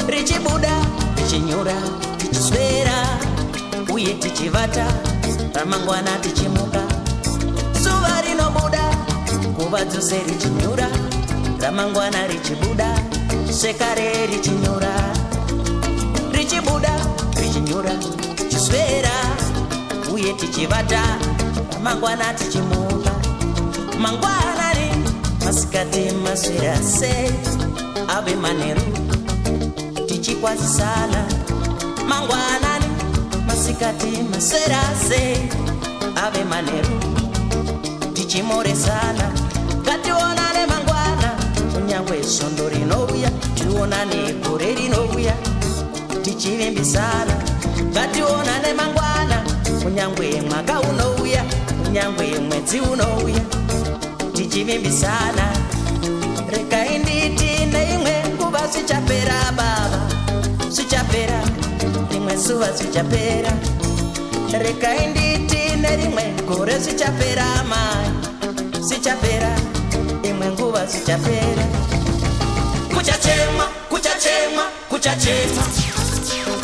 richibuda, richinyura, tichiswera uye tichivata, ramangwana tichimuka. Zuva rinobuda, nguva dzose richinyura, ramangwana richibuda, svekare richinyura, richibuda, richinyura, tichiswera uye tichivata, ramangwana tichimuka. Mangwanani masikati maswera se ave manheru tichikwazisana. Mangwanani masikati maswera se ave manheru tichimoresana. Ngationane mangwana, kunyangwe svondo rinouya, tionane gore rinouya, tichivimbisana. Ngationane mangwana, kunyangwe mwaka unouya, kunyangwe mwedzi unouya, tichivimbisana. Rekai nditi neimwe nguva zvichapera baba, zvichapera, rimwe zuva zvichapera. Rekai nditi nerimwe gore zvichapera mai, zvichapera, imwe nguva zvichapera. Kuchachemwa, kuchachemwa, kuchachemwa,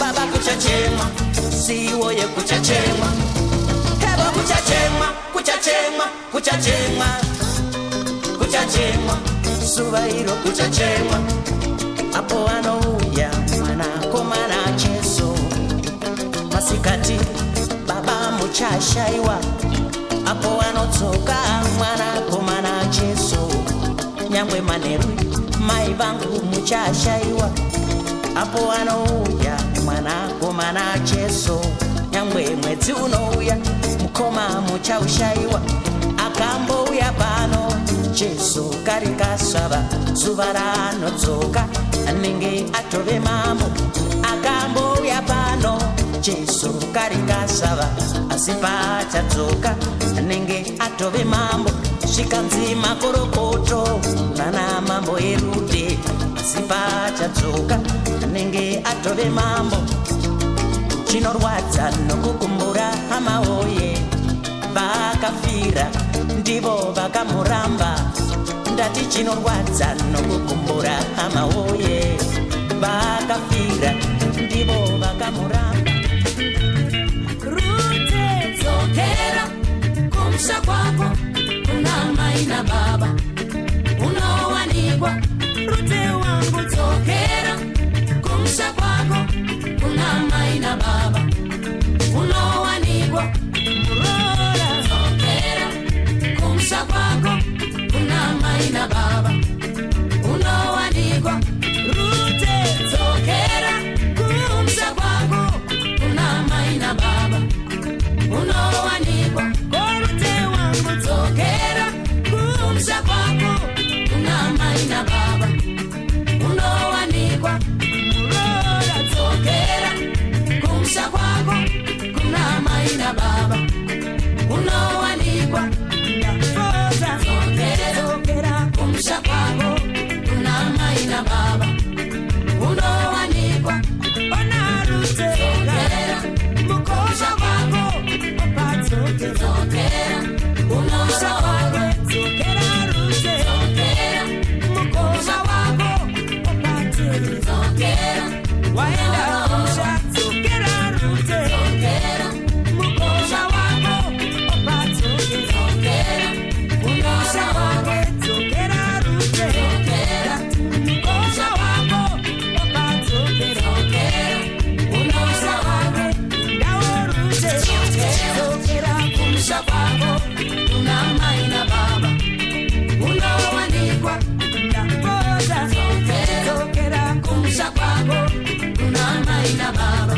baba kuchachemwa, siwo yekuchachemwa. Hebo kuchachemwa, kuchachemwa, kuchachemwa, kuchachemwa, zuva iro kuchachemwa. Apo anouya mwanakomana Jesu, masikati baba muchashaiwa. Apo anodzoka mwanakomana Jesu, nyangwe manheru mai vangu muchashaiwa. Apo anouya mwanakomana Jesu, nyangwe mwedzi unouya mukoma muchaushaiwa. Akambouya pano Jesu kari kasvava, zuva raanodzoka anenge atove mambo. Akambouya pano Jesu kari kasvava, asi paachadzoka anenge atove mambo. Zvikanzi makorokoto nana mambo erude, asi paachadzoka anenge atove mambo. Chinorwadza nokukumbura hama woye, vakafira ndivo vakamuramba. Ndati chinorwadza nokukumbura hama woye, vakafira ndivo vakamuramba. Rute dzokera kumusha kwako, kuna mai na baba unowanikwa. Rute wangu dzokera kumusha kwako, kuna mai na baba unowanikwa. Murora dzokera kumusha kwako, kuna mai na baba unowanikwa. Rute dzokera kumusha kwako, kuna mai na baba unowanikwa. Rute wangu dzokera kumusha kwako, kuna mai na baba unowanikwa. Murora dzokera kumusha kwako, kuna mai na baba unowanikwa. Ndafoza dzokera kumusha kwako, kuna mai na baba unowanikwa. Ona Rute dzokera mukusha kwako, opadzokera dzokera unosha kwako. Dzokera Rute dzokera mukusha kwako, opadzokera dzokera. Waenda kumusha dzokera Rute dzokera mukusha kwako, opadzokera dzokera unosha kwako. Dzokera Rute dzokera mukusha kwako, opadzokera dzokera unosha kwako. Ndawo Rute dzokera kumusha kwako, kuna mai na baba unowanikwa. Ndafoza dzokera kumusha kwako, kuna mai na baba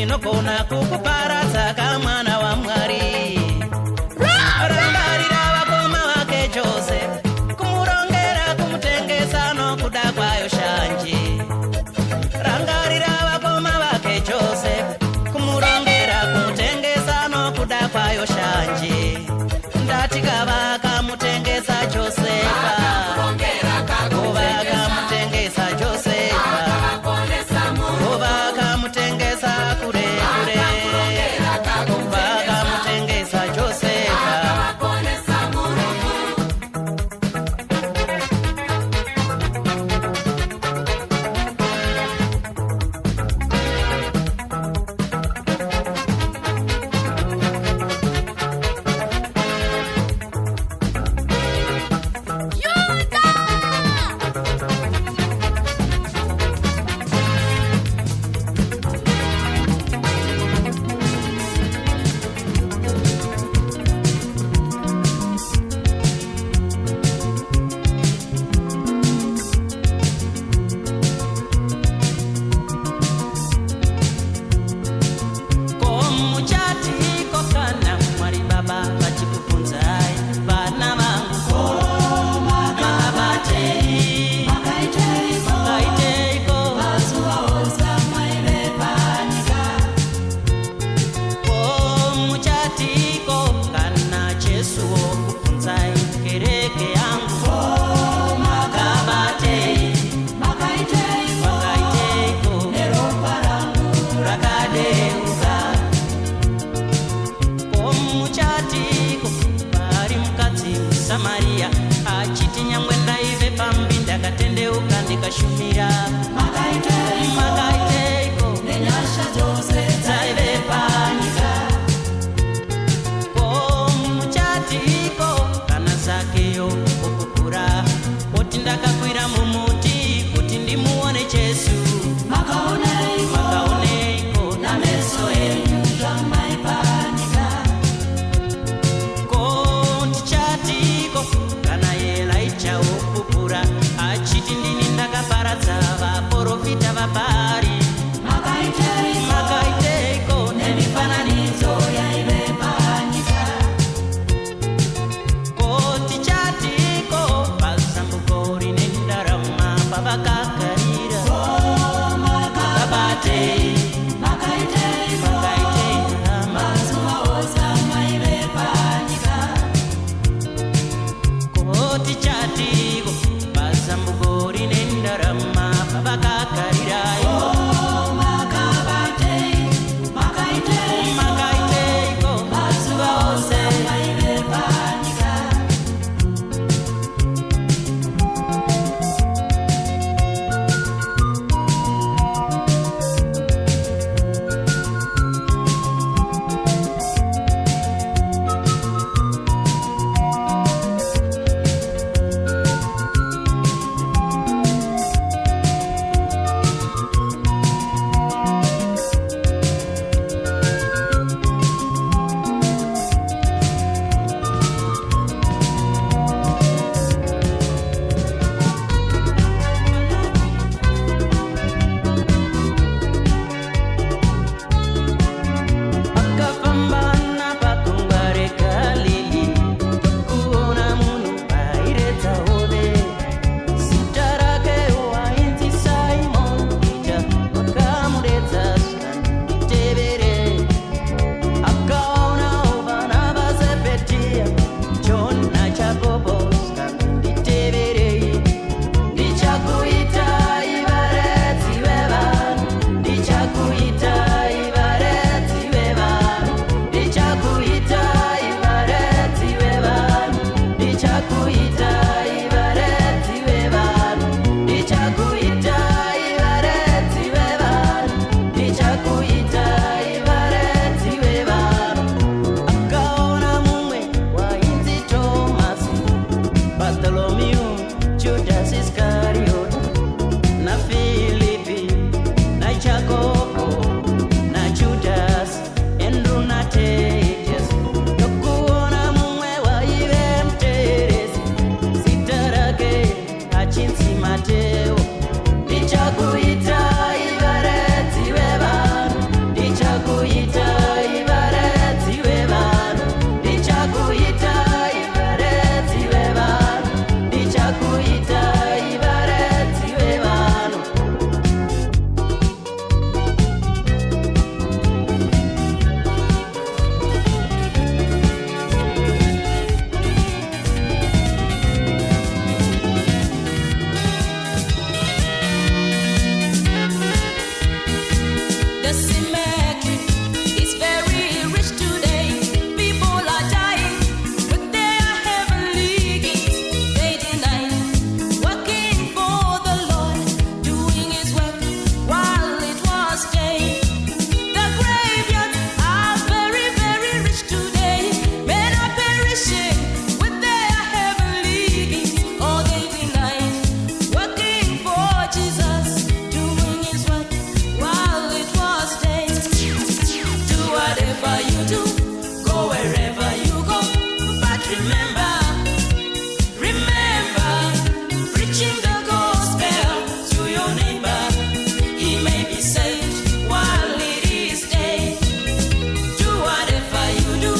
ndinogona kukuparadza kamwana waMwari. Rangarira vakoma vake Josefu, kumurongera, kumutengesa nokuda kwayo shanje. Rangarira vakoma vake Josefu, kumurongera, kumutengesa nokuda kwayo shanje. Ndatika vakamutengesa Josefa, vakamutengesa Josefa, vakamutengesa kure kure, vakamutengesa Josefa. Samaria achiti nyangwe ndaive pambi ndakatendeuka ndikashumira. Makaiteiko nenyasha dzose dzaive panyika. Ko muchatiko kana Zakeyo okukura oti ndakakwira mumuti kuti ndimuone Jesu. Makaoneiko nameso enyu zvamaipanyika. Ko ndichatiko kana Elijah okukura achiti ndini ndakaparadza vanhu. whatever you do, go wherever you go. But remember, preaching the gospel to your neighbor. He may be saved while it is day. Do whatever you do,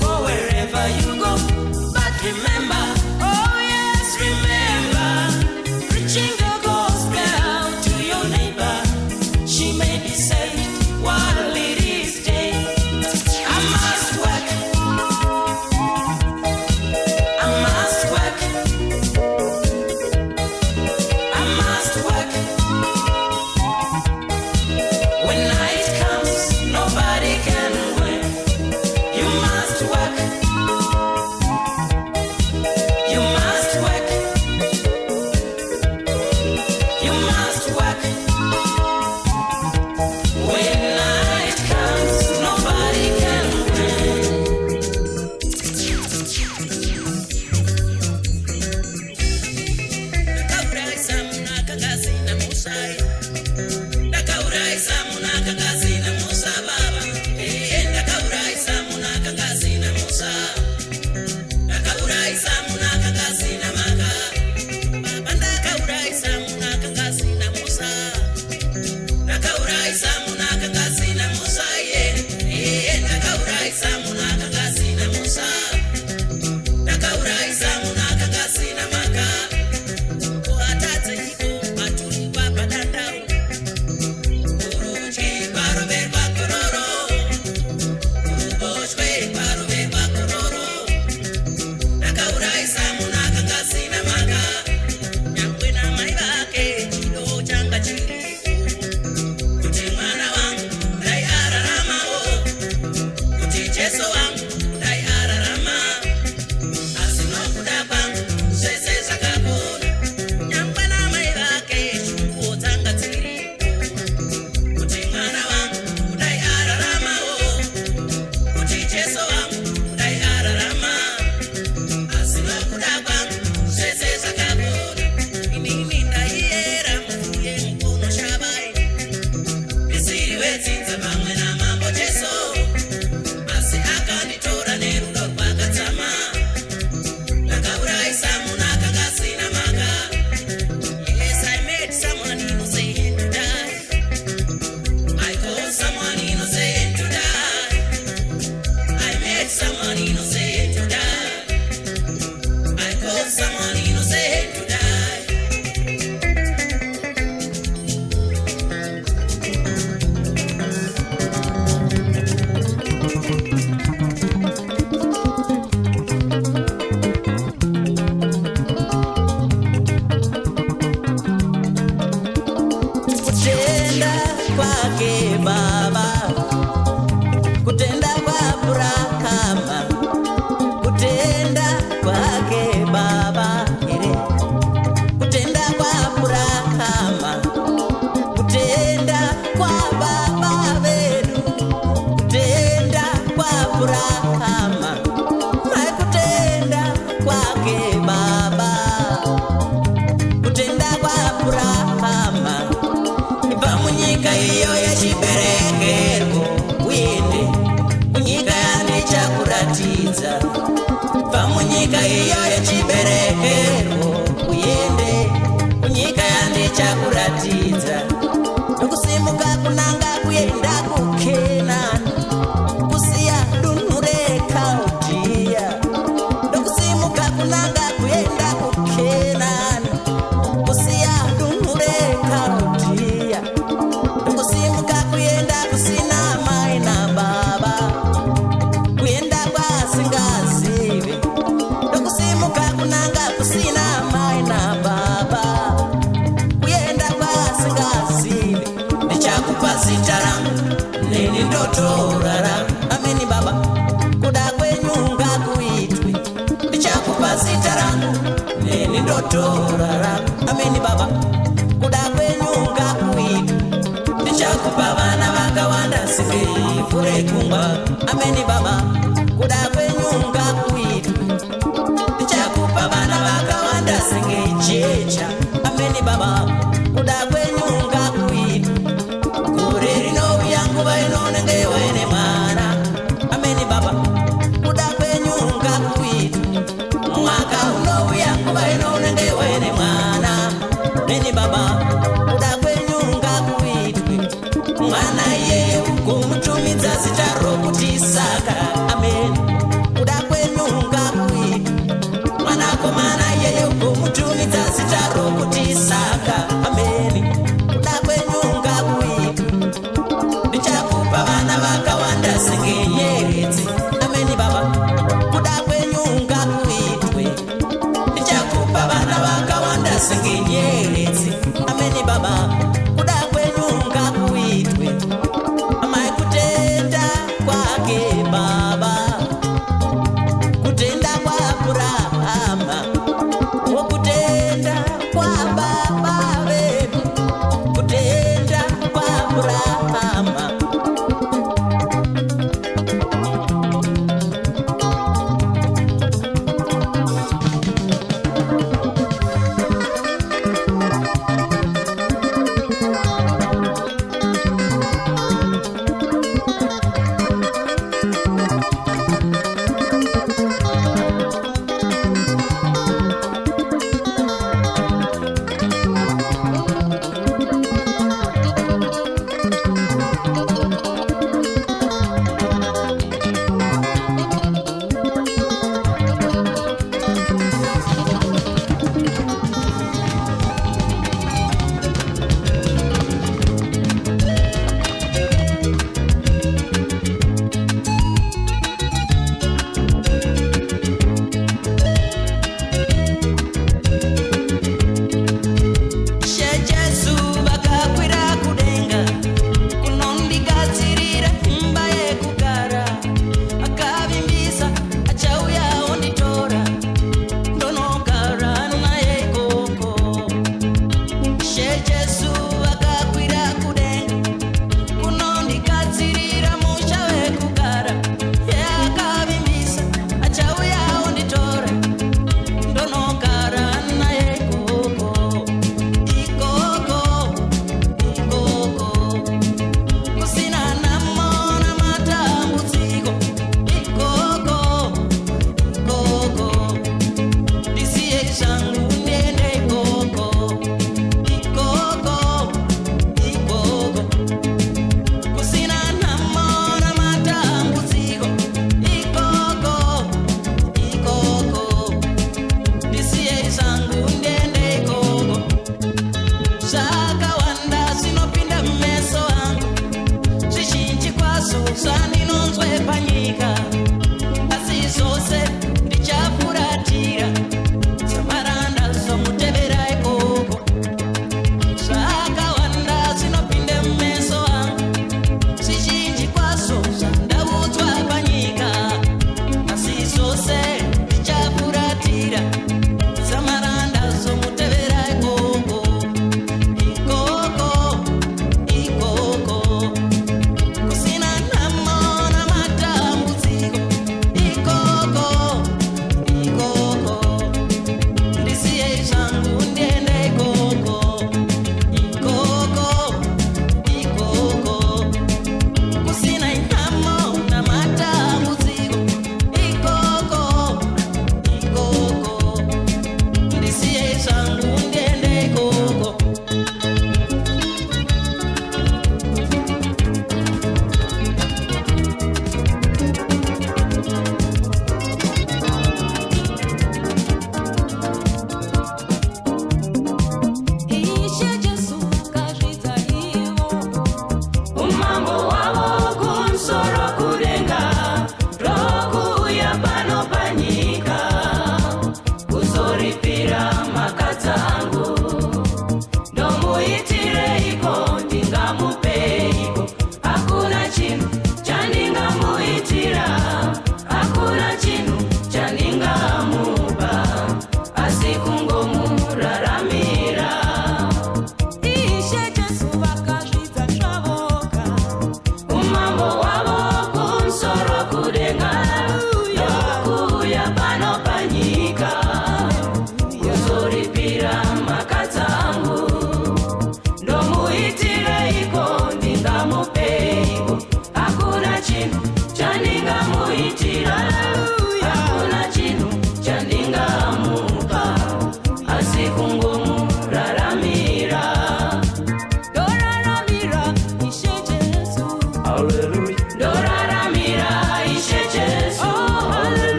go wherever you go. But remember, oh yes, remember, preaching the gospel to your neighbor. She may be saved while it is day. I must work. I must work. I must work. When night comes, nobody can win. You must work. You must work. You must work. When night comes, nobody can win. Ndakauraisa munaka kasina musai. Ndakauraisa munaka kasina musa baba. Ndakauraisa munaka kasina musa. Ndakauraisa munaka kasina maka. Baba ndakauraisa munaka kasina musa. Ndakauraisa munaka kasina musa ye. Ndakauraisa munaka kasina musa. Ndakauraisa munaka kasina maka. Kuatatse iko maturi papadandau. Kuruchi kwarobe kwakororo. Kuruboshwe kwarobe kwakororo. Ndakauraisa munaka kasina maka. Nyangwe na mai vake chiro changa chiripo. Kuti mwana wangu dai araramawo. Kuti Jesu wangu dai ararama. Asi nokuda kwangu zvese zvakakona. Nyangwe na mai vake chiro changa chiripo. Kuti mwana wangu dai araramawo. Kuti Jesu wangu dai ararama. Asi nokuda kwangu zvese zvakakona. Inini ndaiera mufuye mukono shabai. Isiri wetsinza pamwe namambo Jesu. Asi akanditora nerudo rwakadzama. Ndakauraisa munaka kasina maka. Yes, I met someone innocent to die. I called someone innocent to die. I met someone innocent to die. I called someone innocent to die. Kutenda kwake Baba, kutenda kwa Abrahamu, kutenda kwake Baba, kutenda kwa Abrahamu, kutenda kwa baba wetu, kutenda kwa Abrahamu, kutenda kwake Baba, kutenda kwa Abrahamu. Ipa munyika iyo yachiberekerwo uende kunyika yane chakuratidza. Ipa munyika iyo yachiberekerwo uende kunyika yane chakuratidza. Nokusimuka kunanga kuenda kuKenani, kusiya dunhu reKaldea. Nokusimuka kunanga kuenda kuKenani, kusiya dunhu reKaldea. Nokusimuka kuenda kusina mai na baba, kuenda kwasingazivi. Nokusimuka kunanga kusina mai na baba, kuenda kwasingazivi. Ndichakupa zita rangu neni ndotorara. Ameni baba, kuda kwenyu ngakuitwe. Ndichakupa zita rangu neni ndotorara. Ameni baba, kuda kwenyu ngakuitwe. Ndichakupa vana vakawanda singevhure kumba. Ameni baba, kuda kwenyu ngakuitwe. Ndichakupa vana vakawanda singejecha. Ameni baba, kuda kwenyu ngakuitwe. Gore rinouya nguva inonenge waine mwana. zita rokuti saka. Amen. Kuda kwenyu ngakuitwe. Mwanakomana yeye ugomutumidza zita rokuti saka. Amen. Kuda kwenyu ngakuitwe. Ndichakupa vana vakawanda sengenyeredzi. Amen baba. Kuda kwenyu ngakuitwe. Ndichakupa vana vakawanda sengenyeredzi. Amen baba. Kuda kwenyu ngakuitwe. Amai kutenda kwake baba. Kutenda kwa Abrahama. Kutenda kwa baba vedu. Kutenda kwa Abrahama.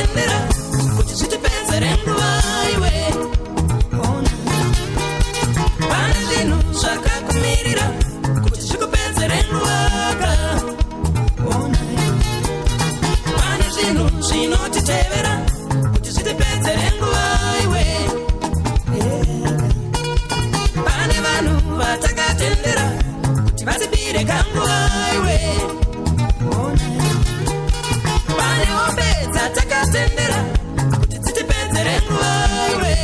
vatakatendera kuti zvitipedzere nguva iwe. Pane zvinhu zvakakumirira kuti zvikupedzere nguva. Pane zvinhu zvinotitevera kuti zvitipedzere nguva iwe. Pane vanhu vatakatendera kuti vatibire kanguva iwe. Pane hope dzatakatendera kuti dzitipedzere nguva iwe.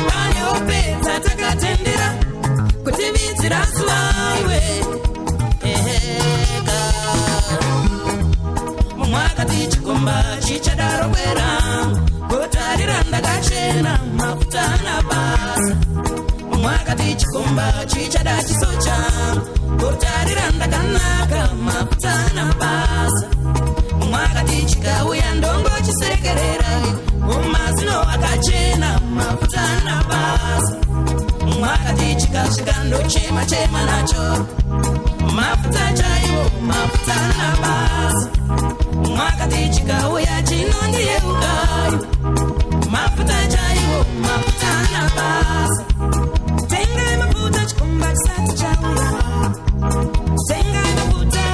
Pane hope dzatakatendera kuti vidzira zuva iwe. Mumwe akati chikomba chichadaro kwera, gotarira ndakachena mafuta anabasa. Mumwe akati chikomba chichada chiso changu, gotarira ndakanaka mafuta anabasa. Mumwe akati chikauya ndongo chisekerera, mumazino akachena mafuta anabasa. Mumwe akati chikasvika ndochema chema nacho, mafuta chaiwo mafuta anabasa. Mumwe akati chikauya chinondiyeukayo, mafuta chaiwo mafuta anabasa. Tengai mafuta chikomba chisati chauya, tengai mafuta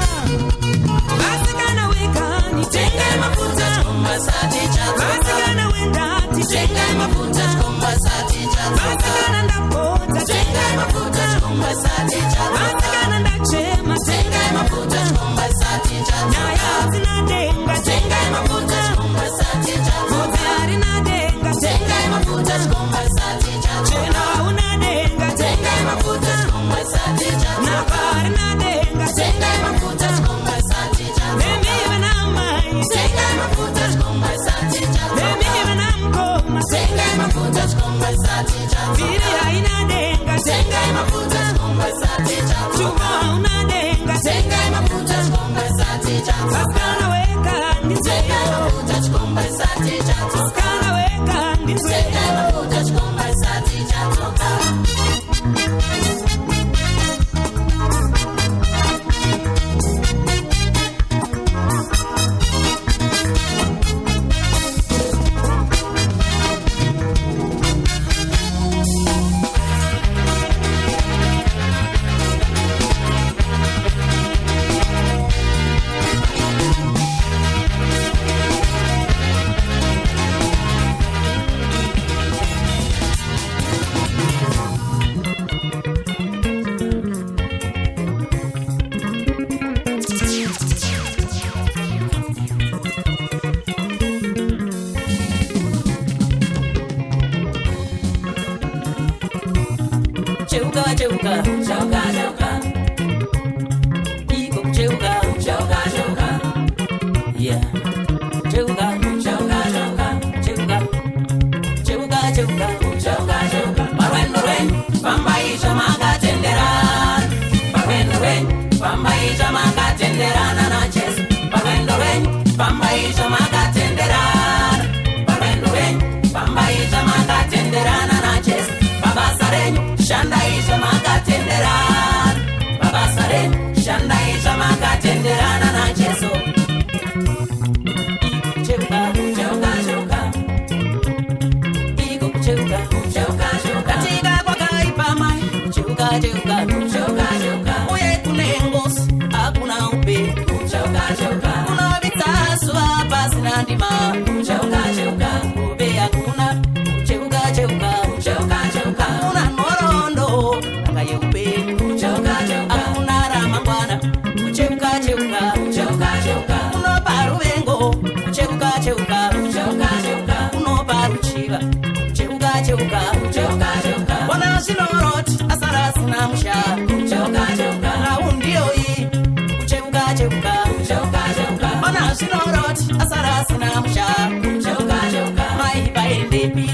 vasikana wekani, tengai mafuta chikomba chisati chauya, vasikana wendati, tengai mafuta chikomba chisati chauya, vasikana ndapota, tengai mafuta chikomba chisati chauya, vasikana ndachema, tengai mafuta chikomba chisati chauya, nyaya dzinadenga, tengai mafuta chikomba chisati chauya, mvudzi harina denga, tengai mafuta chikomba chisati chauya, chena unadenga, tengai mafuta chikomba chisati chauya, napa harina denga, tengai mafuta chikomba chisati chauya, vemive namai, tengai mafuta chikomba chisati chauya, vemive namkoma, tengai mafuta chikomba chisati chauya, viri haina denga, tengai mafuta chikomba chisati chauya, chupa hauna denga, tengai mafuta chikomba chisati chauya, vasikana wekani, tengai mafuta chikomba chisati chauya, vasikana wekani, tengai mafuta chikomba chisati chauya. Cheuka, cheuka, cheuka, cheuka. Iko cheuka, cheuka, cheuka. Yeah. Cheuka, cheuka, cheuka, cheuka. Cheuka, cheuka, cheuka, cheuka. Barwendo ren, pambai chamaka tenderan. Barwendo ren, pambai chamaka tenderan anaches. Barwendo ren, pambai chamaka tenderan. Barwendo ren, pambai chamaka tenderan anaches. Babasaren, shandai chamaka tenderan. Babasaren, shandai chamaka tenderan anacheso. Cheuka, cheuka, cheuka. Iko cheuka, cheuka, cheuka. Katika kwa kaipa mai. Cheuka, cheuka, cheuka, cheuka. Oye kunengos, hakuna upe. Cheuka, cheuka. Kuna vitasu hapa sina ndima. Cheuka, cheuka. Ube hakuna. Cheuka, cheuka, cheuka, cheuka. Kuna norondo, nakaye upe. Cheuka, cheuka. Hakuna ramangwana. Cheuka, cheuka, cheuka, cheuka. Kuna paruvengo. Cheuka, cheuka, cheuka, cheuka. Kuna paruchiva. Cheuka, cheuka, cheuka, cheuka. Wana sinoroti, asara sina musha. Cheuka, cheuka. Raundi yoi. Cheuka, cheuka, cheuka, cheuka. Wana sinoroti, asara sina musha. Cheuka, cheuka. Mai paendepi.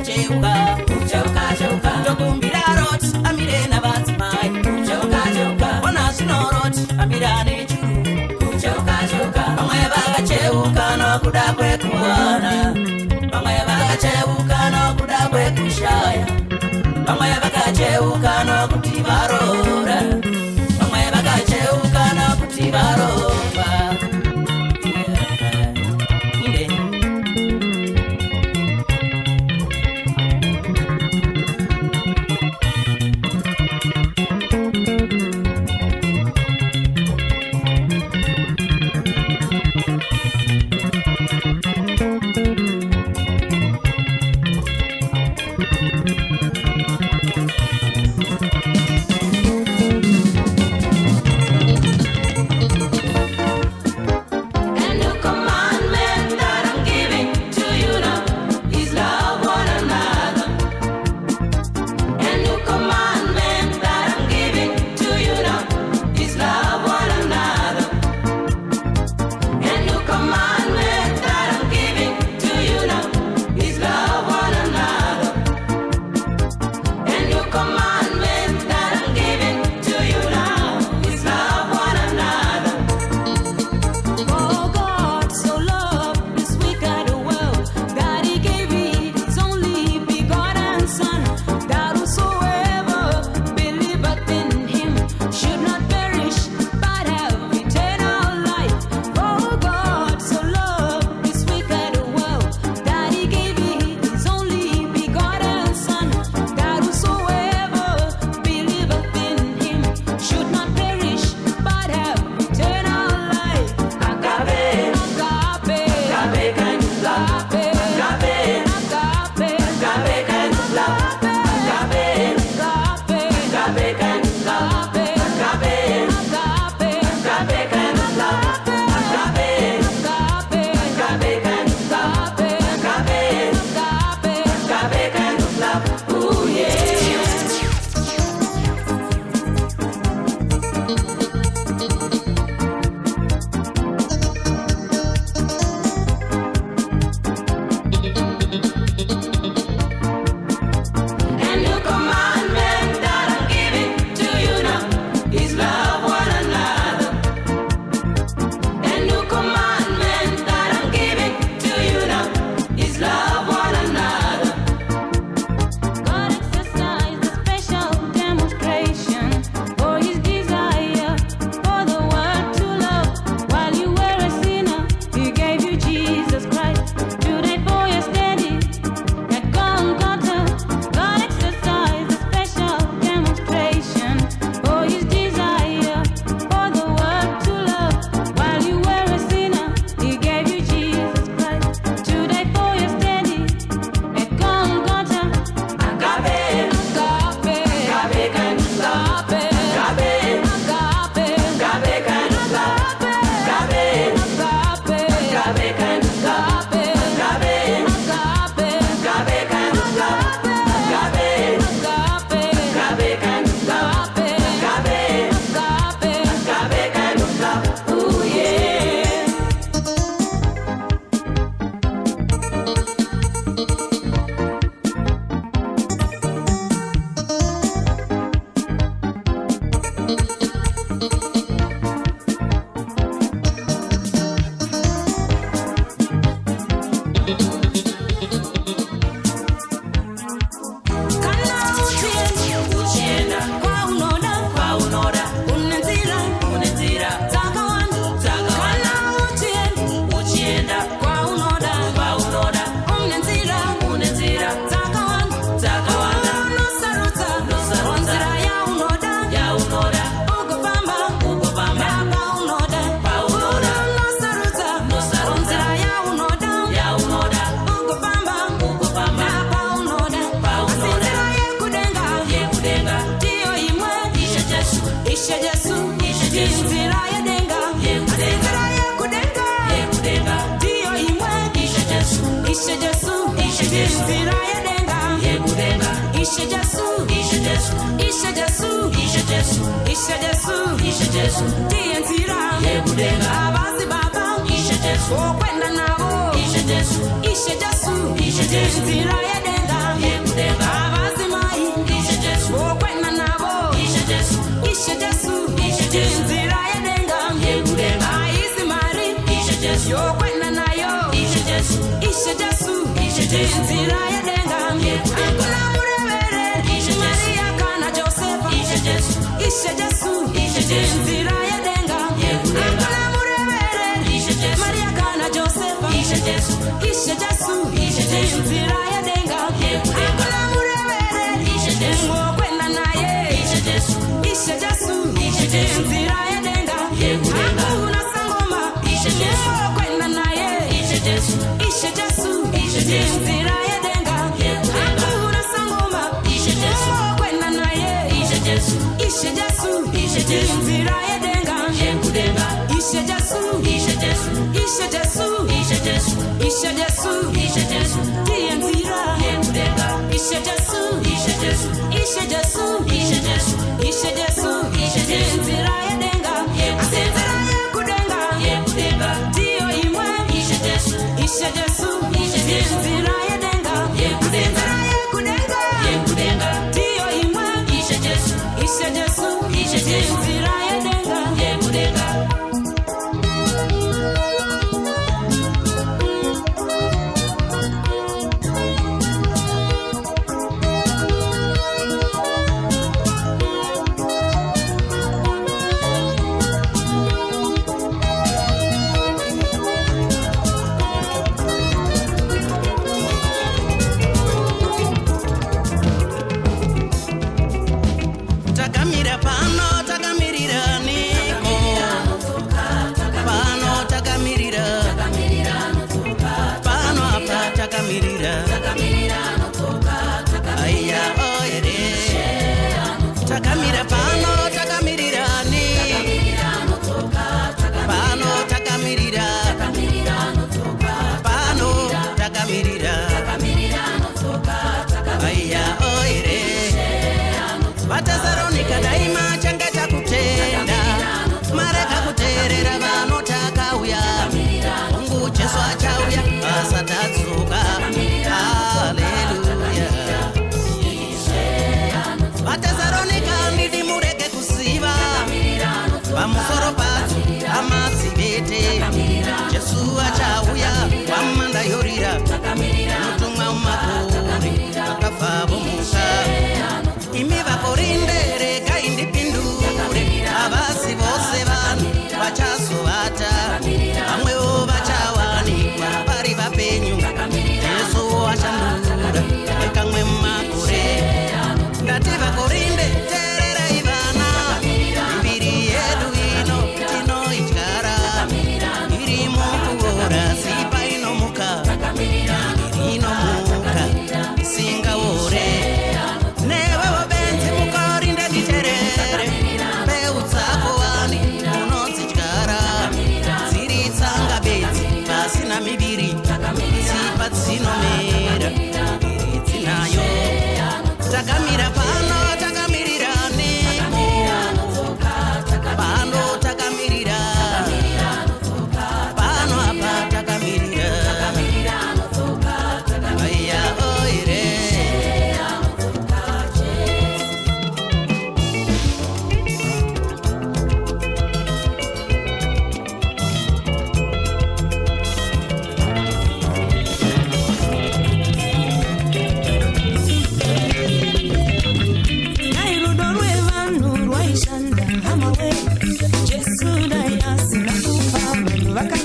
Cheuka, cheuka, cheuka. Tokumbira roti, amire na batimai. Cheuka, cheuka. Wana sinoroti, amira nechu. Cheuka, cheuka. Pamwe vakacheuka nokuda kwekuwana. Pamwe vakacheuka nokuda kwekushaya. Pamwe vakacheuka nokuti varora. Pamwe vakacheuka nokuti varova. Yeah.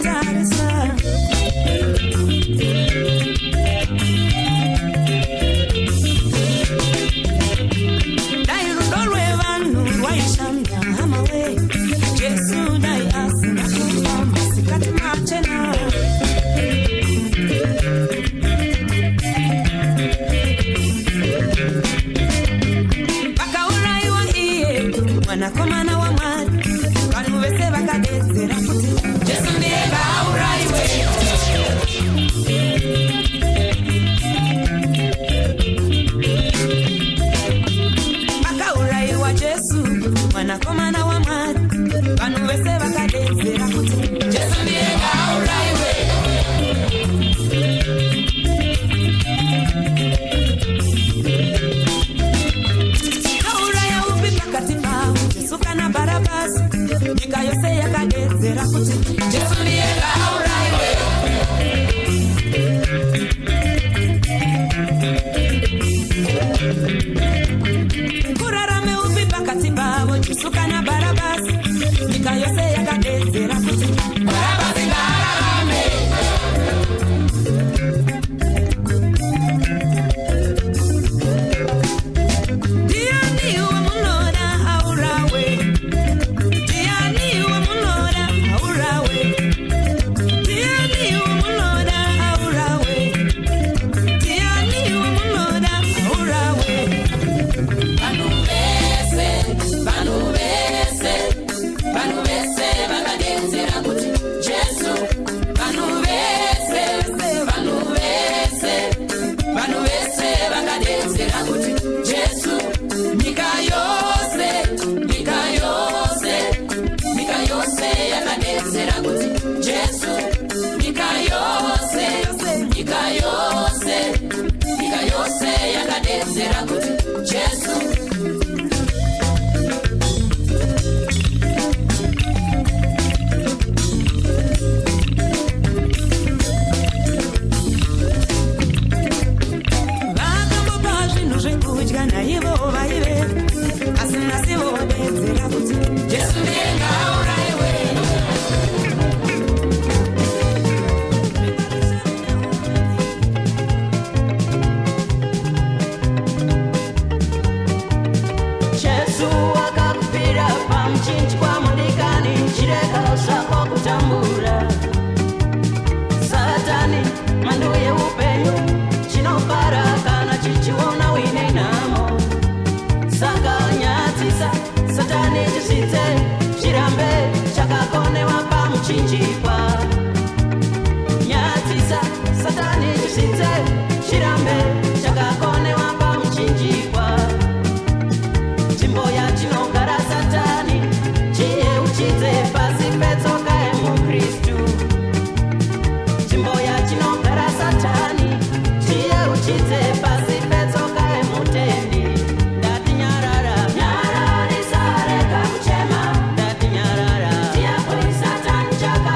kutarisa. Dai rundo rw'evanhu rwaishamya hama we. Jesu dai asina kufa masikati machena. Vakauraiwa iye mwanakomana waMwari, vanhu vese vakadedzera kuti Jesu ndiye ngaurayiwe. Vakaurayiwa Jesu mwanakomana waMwari, vanhu vese vakadedzera kuti Jesu ndiye ngaurayiwe. Kauraya upi pakati pavo Jesu kana Barabasi, nyika yose yakadedzera kuti Jesu ndiye ngaurayiwe. Kurarame upi pakati pavo Jesu kana Barabasi, nyika yose yakadedzera kuti Barabasi ngaararame. Ndiani wamunoda aurawe, ndiani wamunoda aurawe, ndiani wamunoda aurawe, ndiani wamunoda aurawe. Vanhu vese vakadedzera kuti Jesu. Vanhu vese vakadedzera kuti Jesu. Nyika yose yakadedzera kuti Jesu. Nyika yose yakadedzera kuti Jesu. Vakambopa zvinhu zvekudya naivo vaive, asi nhasi vodedzera kuti Jesu ndiye ngaurayiwe. Jesu akakupira pamuchinjikwa mudikani, chireka zvako kutambura. Satani mhando yeupenyu, chinofara kana chichiona uine nhamo. Saka nyatsisa Satani chisvitse, chirambe chakakonewa pamuchinjikwa. Nyatsisa Satani chisvitse, chirambe chakakonewa pamuchinjikwa. Nzvimbo yatinogara Satani chiyeuchidze pasi petsoka yemuKristu. Nzvimbo yatinogara Satani chiyeuchidze pasi petsoka yemutendi. Ndatinyarara, nyararisa rega kuchema. Ndatinyarara, tiyakwei Satani chaka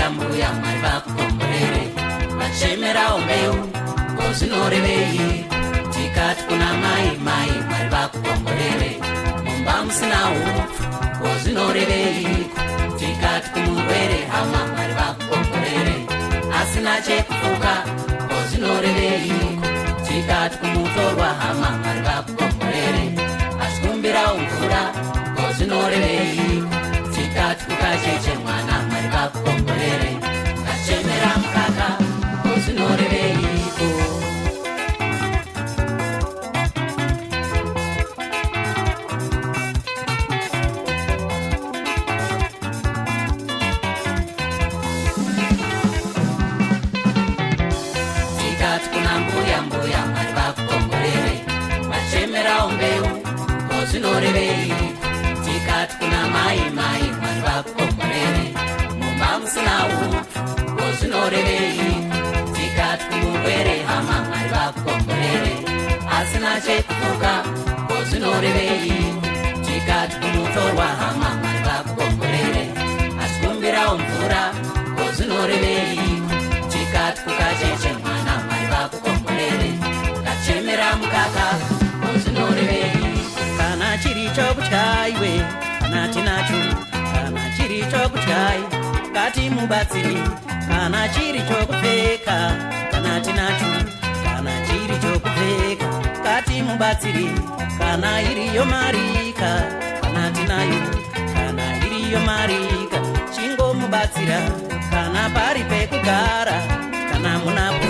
mbuya Mwari vakukomborere. Vachemerawo mbeu ngozvinorevei? Tikati kuna mai Mwari vakukomborere. Mumba musina upfu ngozvinorevei? Tikati kumurwere hama Mwari vakukomborere. Asina chekufuka ngozvinorevei? Tikati kumutorwa hama Mwari vakukomborere. Achikumbirawo mvura ngozvinorevei? Tikati kukacheche mwana Mwari vakukomborere. Kachemera mukaka ngozvinoreveiko? Tikati kuna mbuya Mwari vakukomborere. Vachemerawo mbeu ngozvinorevei? Tikati kuna mai Mwari vakukomborere. Mumba musina upfu ngozvinorevei? Tikati kumurwere hama Mwari vakukomborere. Asina chekufuka ngozvinorevei? Tikati kumutorwa hama Mwari vakukomborere. Achikumbirawo mvura ngozvinorevei? Tikati kukacheche mwana Mwari vakukomborere. Kachemera mukaka ngozvinorevei? Kana chiri chokutyaiwe kana tinacho, kana chiri chokutyai ngatimubatsiri. Kana chiri chokupfeka kana tinacho, kana chiri chokupfeka ngatimubatsiri. Kana iriyo marika kana tinayo, kana iriyo marika chingomubatsira. Kana pari pekugara kana munapo,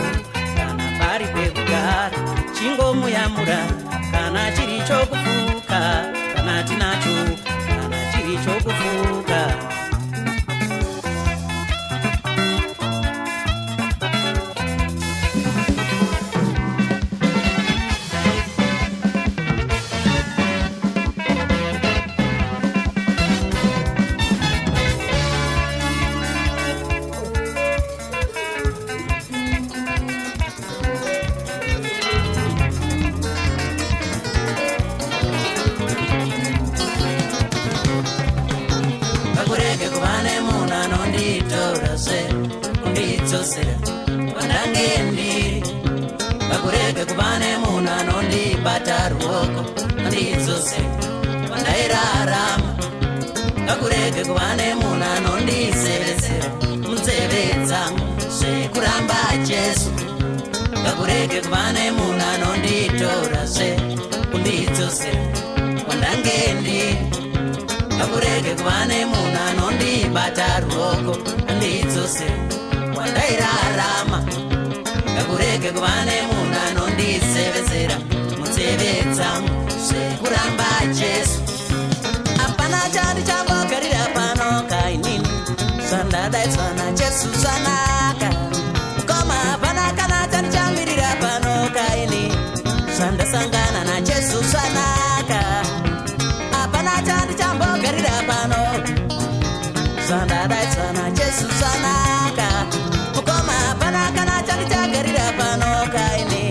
kana pari pekugara chingomuyamura. Kana chiri chokufuka kana tinacho, kana chiri chokufuka. Ngakurege kuvane munhu anonditora se kundidzosera kwandange ndiri. Ngakurege kuvane munhu anondibata ruoko andidzosera kwandairarama. Ngakurege kuvane munhu anondisevedzera munzeve dzangu zvekuramba Jesu. Ngakurege kuvane munhu anonditora se kundidzosera kwandange ndiri. Ngakurege kuvane munhu anondibata ruoko andidzosera kwandairarama. Ngakurege kuvane munhu anondisevedzera munzeve dzangu zvekuramba Jesu. Hapana chandichambogara pano kainini zvandadaidzwa naJesu zvanaka. Koma hapana kana chandichamirira pano kaini zvandasangana naJesu zvanaka. Hapana chandichambogara pano zvandadaidzwa naJesu zvanaka. Koma hapana kana chandichagarira pano kaini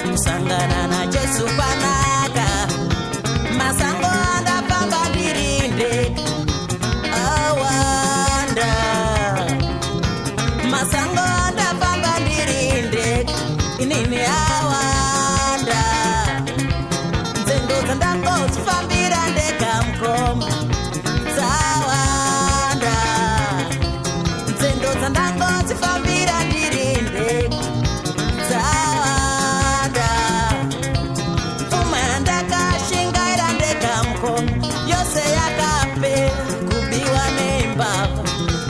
kusangana naJesu kwanaka. Masango andafamba ndiri ndega awanda. Masango andafamba ndiri ndega inini awanda. Nzendo dzandangozvifambira ndega mukoma dzawanda. Nzendo dzandangozvifambira ndiri ndega dzawanda. Pfuma yandakashingaira ndega mukoma yose yakapera kubiwa nembavha.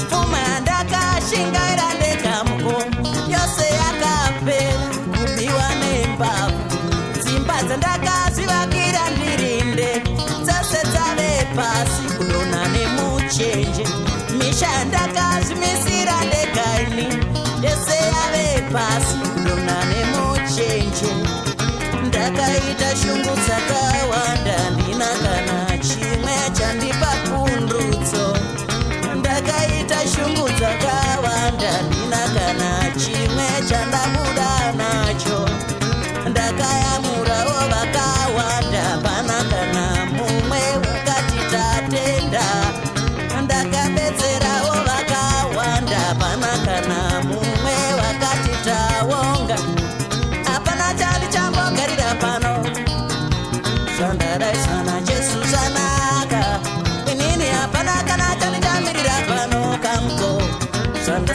Pfuma yandakashingaira ndega mukoma yose yakapera kubiwa nembavha. Dzimba dzandakazvivakira ndiri ndega dzose dzave pasi kudonha nemuchenje. Misha yandakazvimisira ndega ini yose yave pasi kudonha nemuchenje. Ndakaita shungu dzakawanda ndina kana chimwe chandipa pundutso. Ndakaita shungu dzakawanda ndina kana chimwe chandabuda nacho. Ndakayamurawo vakawanda pana kana mumwe wakati tatenda. Ndakabetserawo vakawanda.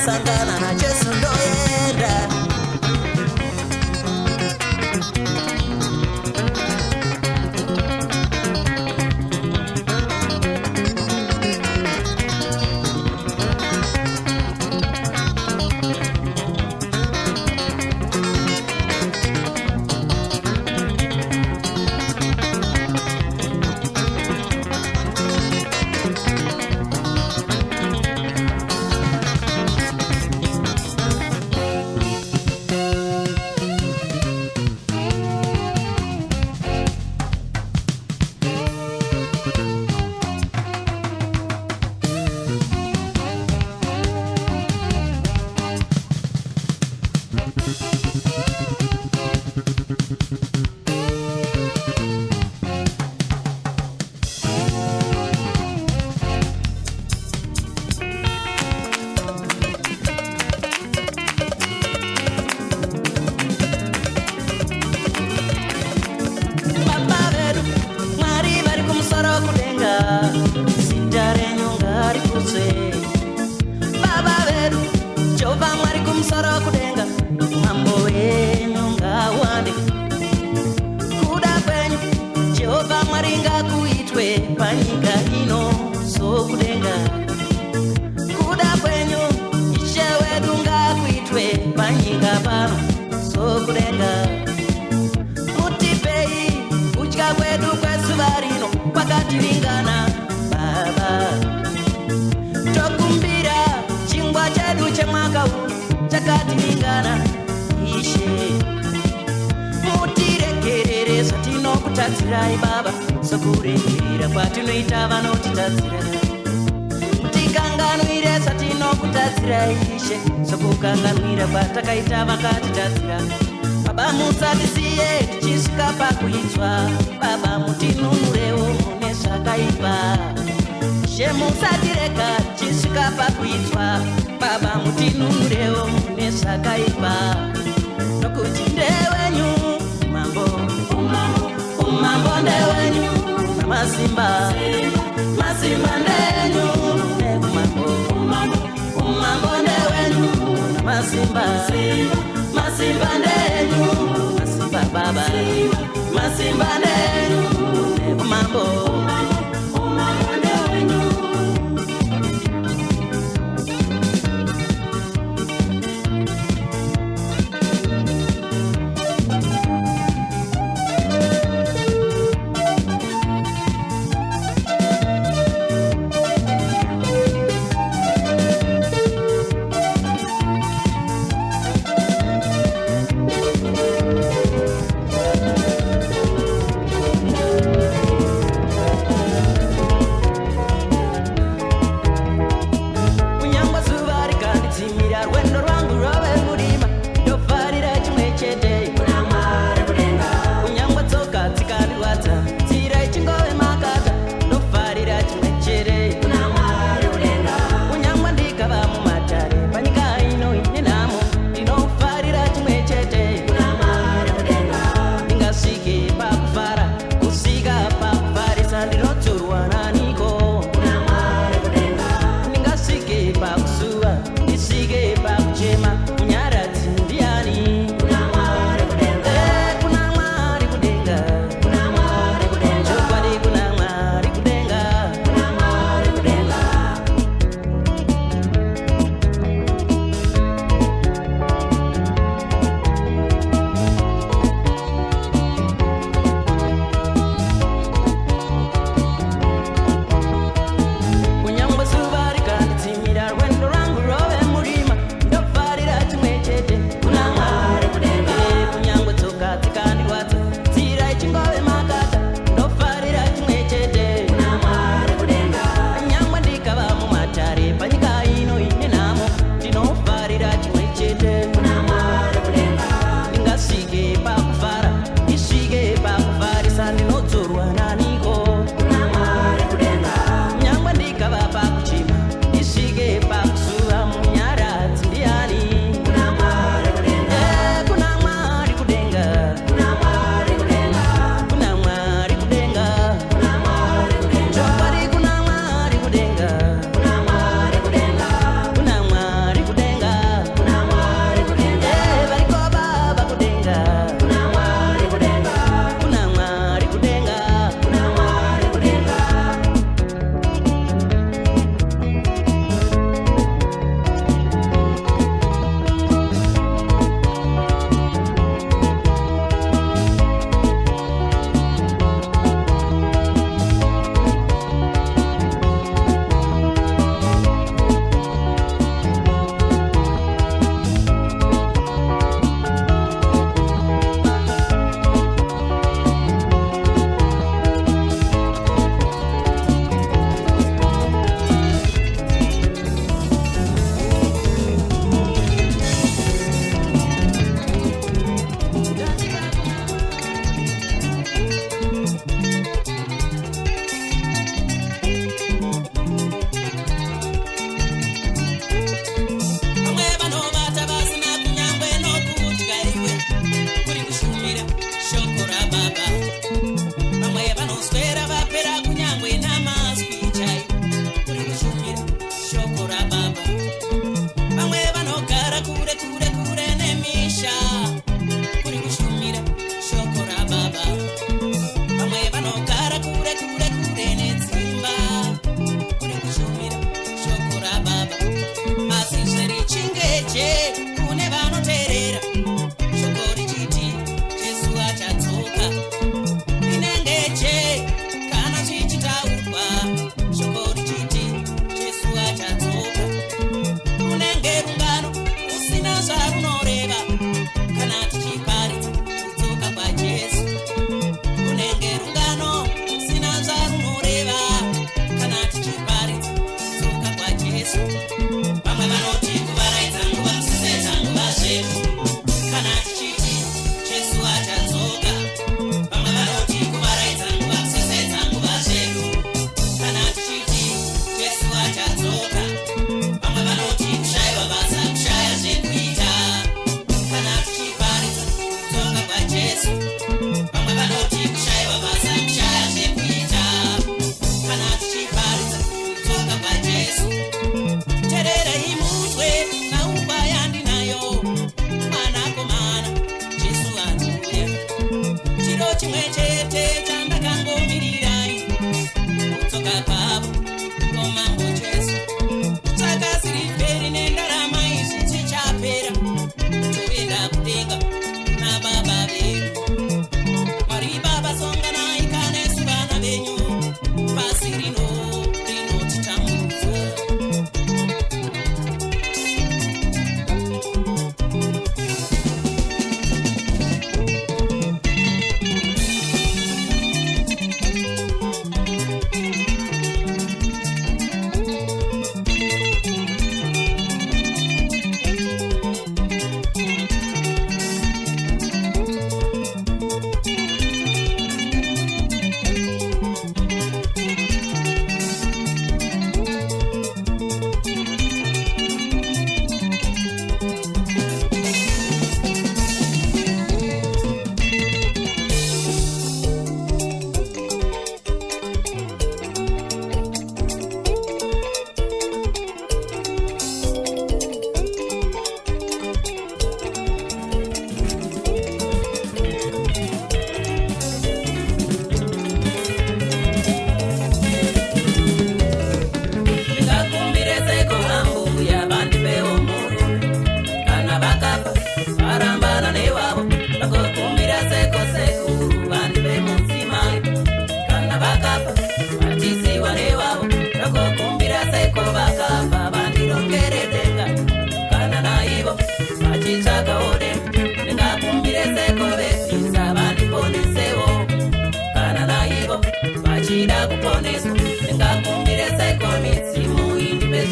ndasangana najesu ndoenda. Panyika ino sokudenga kuda kwenyu ishe wedu ngakuitwe panyika pano sokudenga mutipei kutya kwedu kwezuva rino kwakatilingana baba tokumbira chingwa chedu chemwaka uno chakatilingana ishe mutirekerere zvatinokutadzirai baba sokurekerera kwatinoita vanotitadzira tikanganwire zvatinokutadzirai ishe sokukanganwira kwatakaita vakatitadzira baba musatisiye tichisvika pakuitswa baba mutinunurewo mune zvakaipa ishe musatireka tichisvika pakuitswa baba mutinunurewo mune zvakaipa nokuti ndewenyu mambo umambo ndewenyu namasimba masimba ndenyu nekumambo umambo ndewenyu namasimba masimba ndenyu masimba baba masimba ndenyu nekumambo umambo ndewenyu.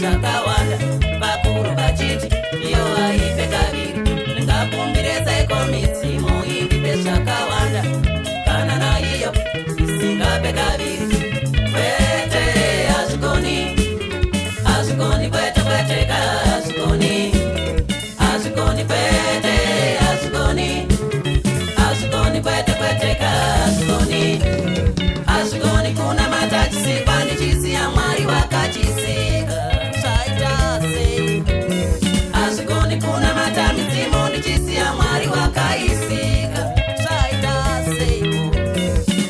zvakawanda vakuru vachiti iyo haipe kaviri ndingakumbirezaiko midzimu indipe zvakawanda kana naiyo isingape kaviri kwete hazvikoni hazvikoni kwete kwete hazvikoni hazvikoni kwete hazvikoni hazvikoni kwete kwete hazvikoni hazvikoni kuna matachisikwa ndichisiya mwari wakachisika zvaita sei hazvikoni kuna mata midzimu ndichisiya mwari wakaisika zvaita seiko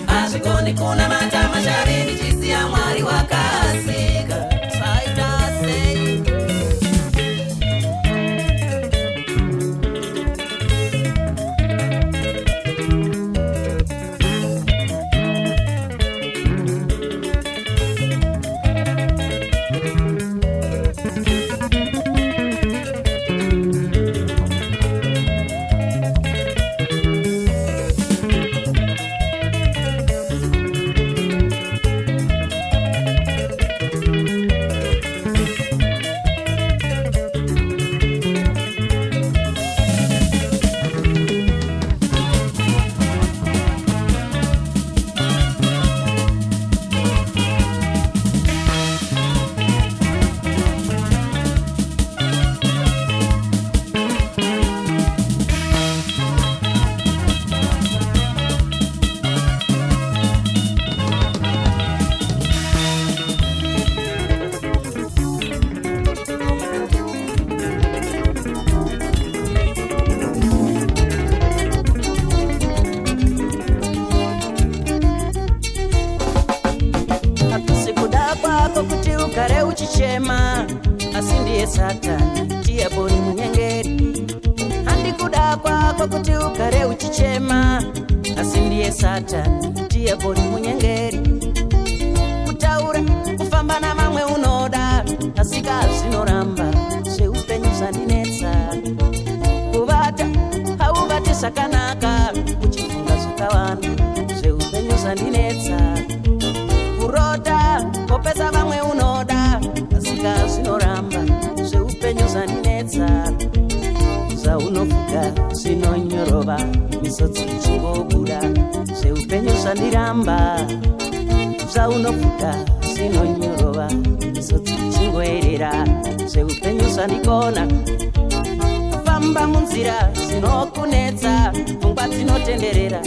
hazvikoni kuna mata mashavi ndichisiya mwari wakasika zvaita sei ugare uchichema asi ndiye satani tiyeboni munyengeri handikuda kwako kuti ugare uchichema asi ndiye satani tiyeboni munyengeri kutaura kufamba namamwe unoda asika zvinoramba zveupenyu zvandinetsa kuvata hauvati zvakanaka uchifunga zvakawanda zveupenyu zvandinetsa kurota kopesa vamwe unoda asika zvinoramba zveupenyu zvandinetsa zvaunofuga zvinonyorova misodzi ichingobuda zveupenyu zvandiramba zvaunofuga zvinonyorova misodzi ichingoerera zveupenyu zvandikona kufamba munzira zvinokunetsa pfungwa dzinotenderera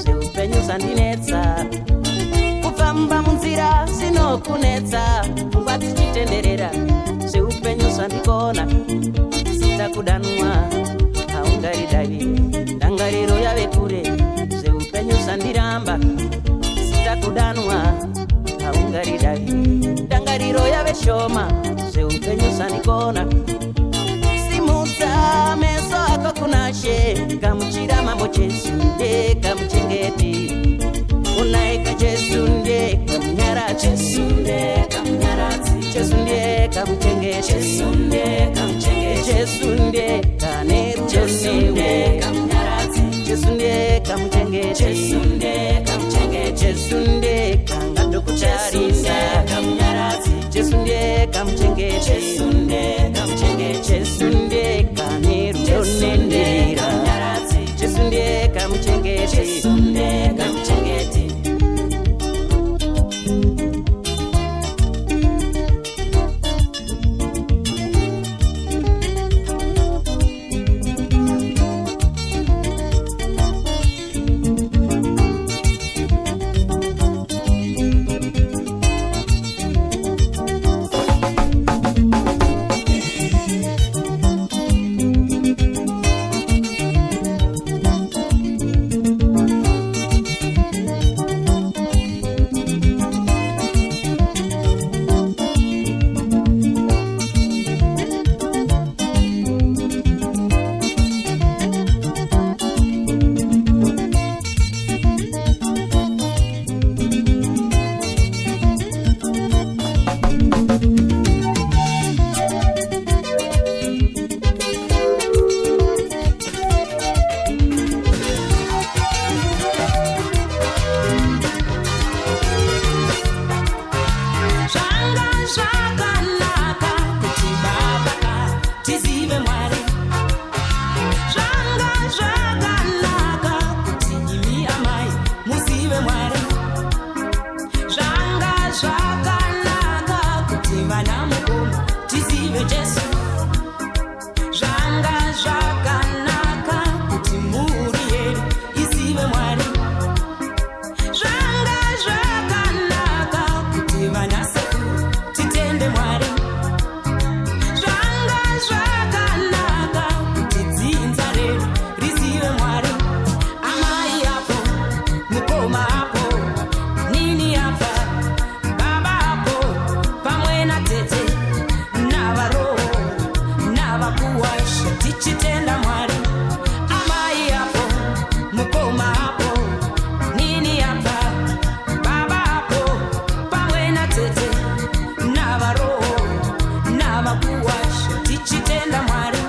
zveupenyu zvandinetsa kufamba munzira zvinokunetsa pfungwa dzichitenderera zveupenyu zvandikona sitakudanwa haungaridavire ndangariro yave kure zveupenyu zvandiramba sitakudanwa haungaridavire ndangariro yave shoma zveupenyu zvandikona simudza meso ako kunashe gamuchira mambo Jesu ndekamuchengeti unaika Jesu ndekamunyaradzi Jesu ndekamunyaradzi Jesu ndekamuchengeti Jesu ndekamuchengeti Jesu ndekanerudo newe Jesu ndekamuchengeti Jesu ndekamuchengeti Jesu ndekangadokutarisa Jesu ndekamuchengeti Jesu ndekamuchengeti Jesu ndekanerudo nendira Jesu ndekamuchengeti Jesu ndekamuchengeti kuti vana mukoma tizive Jesu. Zvanga zvakanaka kuti mhuri yedu izive Mwari. Zvanga zvakanaka kuti vana sekuru titende Mwari. Zvanga zvakanaka kuti dzinza redu rizive Mwari. Amai apo, mukoma apo, nini apa, baba apo, pamwe na tete navaroho navakuwasha tichitenda Mwari. Amai apo, mukoma apo, nini apa, baba apo, pamwe na tete navaroho navakuwasha tichitenda Mwari.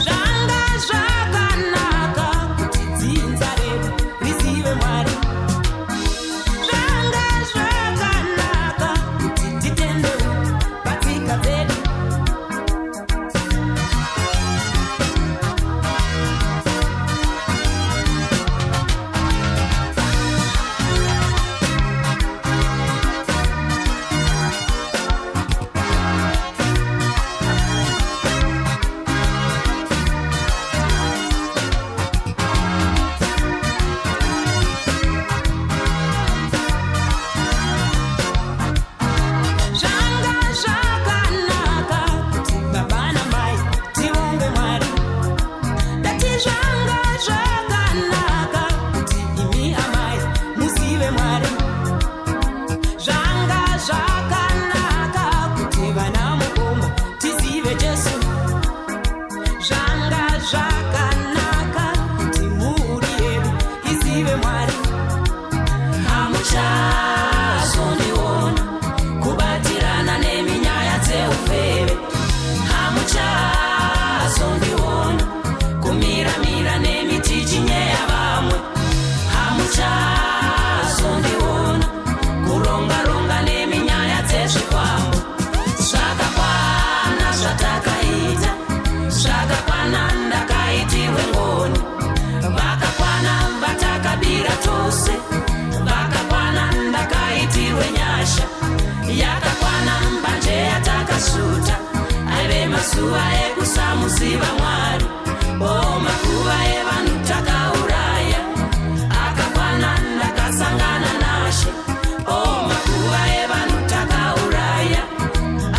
Zvanga zvakanaka kuti dzinza redu rizive Mwari. Zvanga zvakanaka kuti titendewo patsika dzedu. Zvanga zvakanaka kuti baba namai tivonge Mwari. Ndati zvanga zvakanaka kuti imi amai muzive Mwari. Zvanga zvakanaka kuti vana mukoma tizive Jesu. Zvanga zvakanaka kuti mhuri yedu izive Mwari. Hamuchazondiona kubatirana neminyaya dzeufeve. Hamuchazondiona kumira-mira nemitichinyeya vamwe. Hamuchazondiona kuronga-ronga neminyaya dzezvikwambo. Zvakakwana zvatakaita, zvakakwana ndakaitirwe ngoni. Vakakwana vatakabira tose, vakakwana ndakaitirwe nyasha. Yakakwana mbanje yatakasuta, aive mazuva ekusamuziva Mwari. O makuva evanhu takauraya, akakwana ndakasangana nashe. O makuva evanhu takauraya,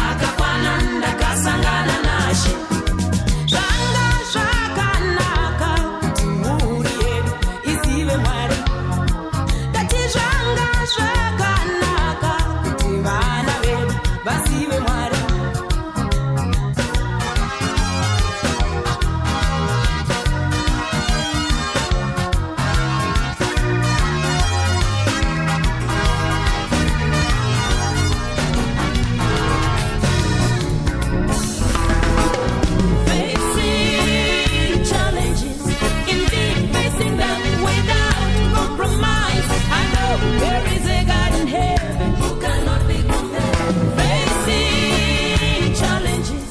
akakwana ndakasangana nashe. Zvanga zvakanaka kuti mhuri yedu izive Mwari. Ndati zvanga zvakanaka kuti vana vedu vazive Mwari. Facing challenges, indeed facing them without compromise. I know there is a God in heaven who cannot be compared. Facing challenges,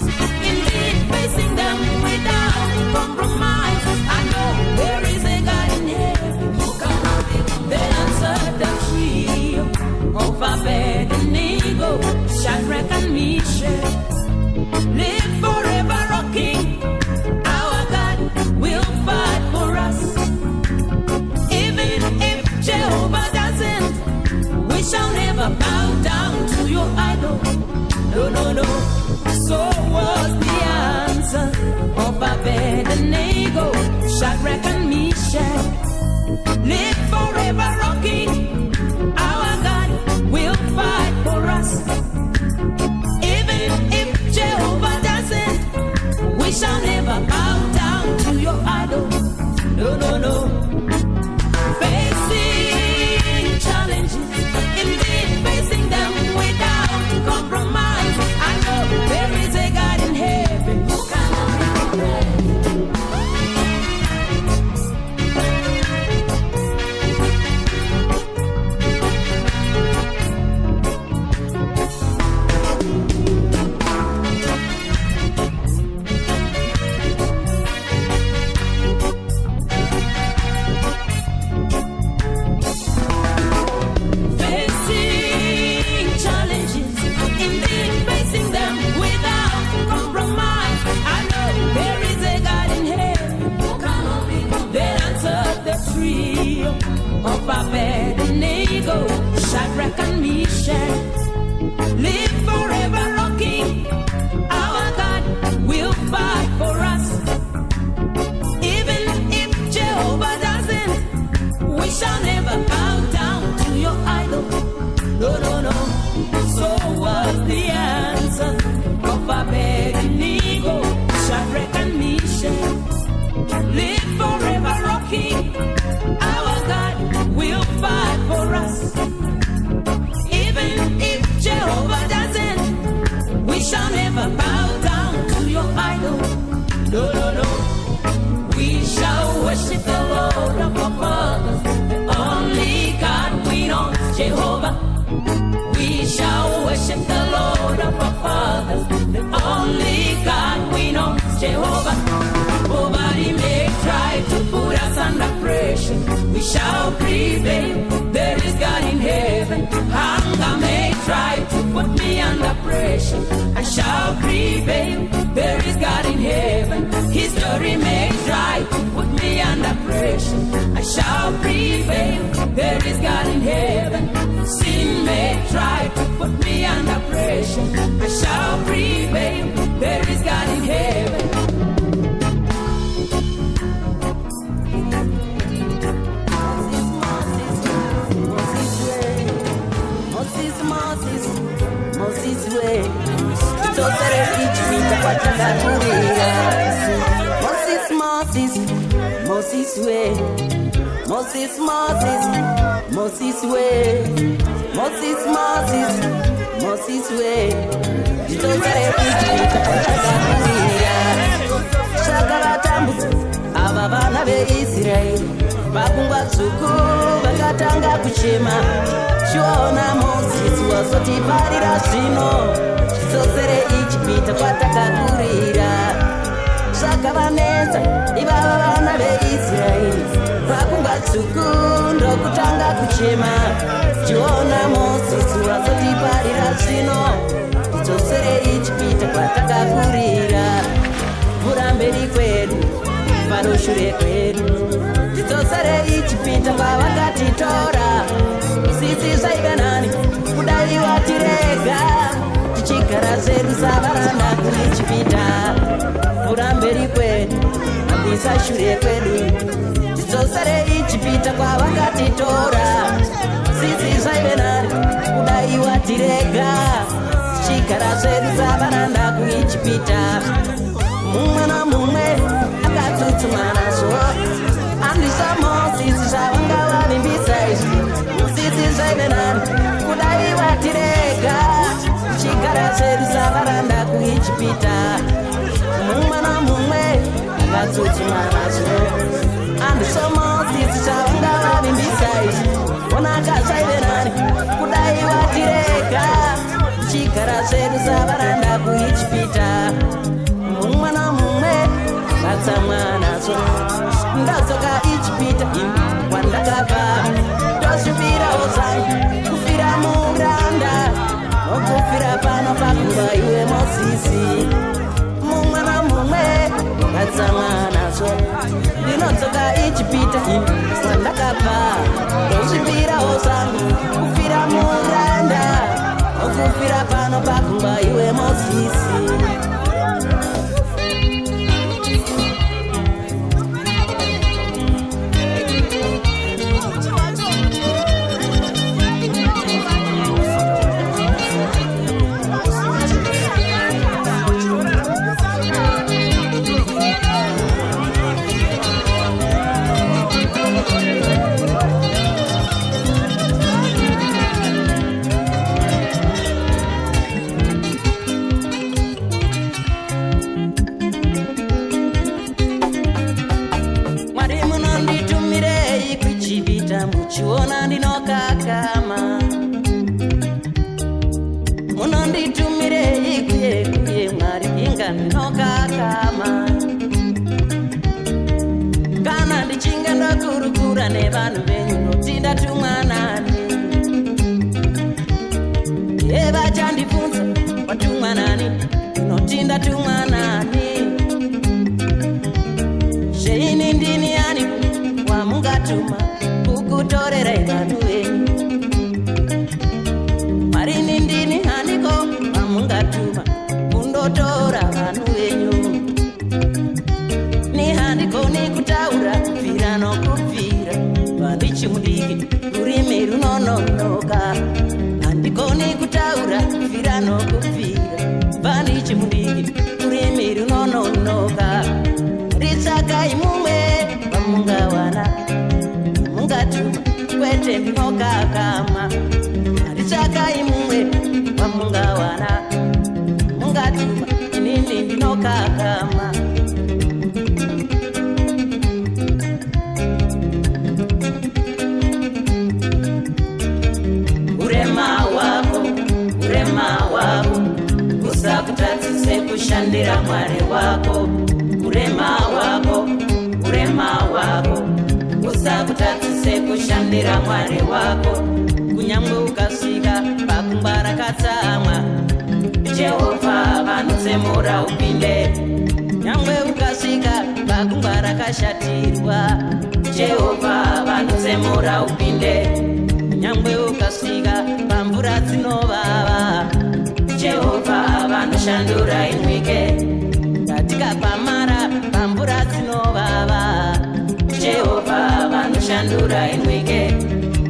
indeed facing them without compromise. I know there is a God in heaven who cannot be compared. They answered the trio of Abednego, Shadrach and Meshach. Live forever, rocking. Our God will fight for us. Even if Jehovah doesn't, we shall never bow down to your idol. No, no, no. So was the answer of Abednego, Shadrach and Meshach. Live forever, rocking. Our God will fight for us. Even if Jehovah doesn't, we shall never bow down to your idol. No, no, no. Facing challenges, indeed facing them without compromise. I know Shadrach and Meshach live forever rocking. Our God will fight for us. Even if Jehovah doesn't, we shall never bow down to your idol. No, no, no. So was the answer of Abednego. Shadrach and Meshach live forever rocking. Our God will fight for us. Even if Jehovah doesn't, we shall never bow down to your idol. No, no, no. We shall worship the Lord of our fathers, the only God we know, Jehovah. We shall worship the Lord of our fathers, the only God we know, Jehovah. Nobody may try to put us under pressure. We shall prevail. There is God in heaven. Hunger may try to put me under pressure. I shall prevail. There is God in heaven. History may try to put me under pressure. I shall prevail. There is God in heaven. Sin may try to put me under pressure. I shall prevail. There is God in heaven. Moses way, tutosere ichipita kwa takakurira. Moses way, Moses way, Moses way, tutosere ichipita kwa takakurira. Shakavatambudza ava vana veIsraeri vakungwa tsvuku vakatanga kuchema. Chiona Moses wazotiparira zvino, tidzosere Ijipita kwatakakurira. Zvakavanetsa ivava vana veIsraeri vakungwa tsvuku ndokutanga kuchema. Chiona Moses wazotiparira zvino, tidzosere Ijipita kwatakakurira. Mvura mberi kwedu, faro shure kwedu, tidzosere Ijipita kwavakatitora. Sisi zvaiva nani kudai watirega, tichigara zvedu savaranda kuIjipita. Mvura mberi kwedu, mabvisa shure kwedu, tidzosere Ijipita kwavakatitora. Sisi zvaiva nani kudai watirega, tichigara zvedu savaranda kuIjipita. Mumwe namumwe akatsutsumwa nazvo, handisa Moses zvavanga vavimbisa izvi. Sisi zvaive nani kudai watirega, tichigara zvedu savaranda kuIjipita. Mumwe namumwe akatsutsumwa nazvo, handisa Moses zvavanga vavimbisa izvi. Onaka zvaive nani kudai watirega, tichigara zvedu savaranda kuIjipita. Mumwe namumwe akatsamwa nazvo. Ndadzoka Ijipita kwandakabva, ndosvibirawo zvangu kufira muranda, nokufira pano pakungwa iwe Mozisi. Mumwe namumwe akatsamwa nazvo. Ndinodzoka Ijipita kwandakabva, ndosvibirawo zvangu kufira muranda, nokufira pano pakungwa iwe Mozisi. Muchiona ndinokakama, munonditumirei kuye kuye Mwari inga ndinokakama. Kana ndichinga ndakurukura nevanhu venyu noti ndatumwa nani, vachandifunza watumwa nani, noti ndatumwa nani. Sheini ndini yani wamungatuma kukutorera vanhu venyu. vanokupfira vani chimudiki urimi runononoka ritsvakai mumwe vamungawana mungatuma kwete ndinokakama ritsvakai mumwe vamungawana mungatuma inini ndinokakama urema wako usakutadzise kushandira mwari wako urema wako usakutadzise kushandira mwari wako kunyangwe ukasvika pakungwa rakatsamwa jehovha vanotsemura upinde nyangwe ukasvika pakungwa rakashatirwa jehovha vanotsemura upinde nyangwe ukasvika pamvura dzinovava jehovha vanoshandura inwike katika pamara pamvura dzinovava jehovha vanoshandura inwike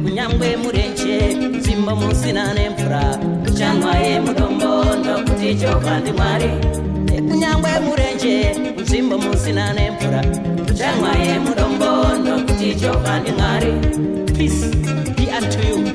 kunyangwe murenje nzvimbo musina nemvura kuchanwa yemudombo ndokuti jehovha ndimwari kunyangwe murenje nzvimbo musina nemvura kuchanwa yemudombo ndokuti jehovha ndimwari. Peace be unto you.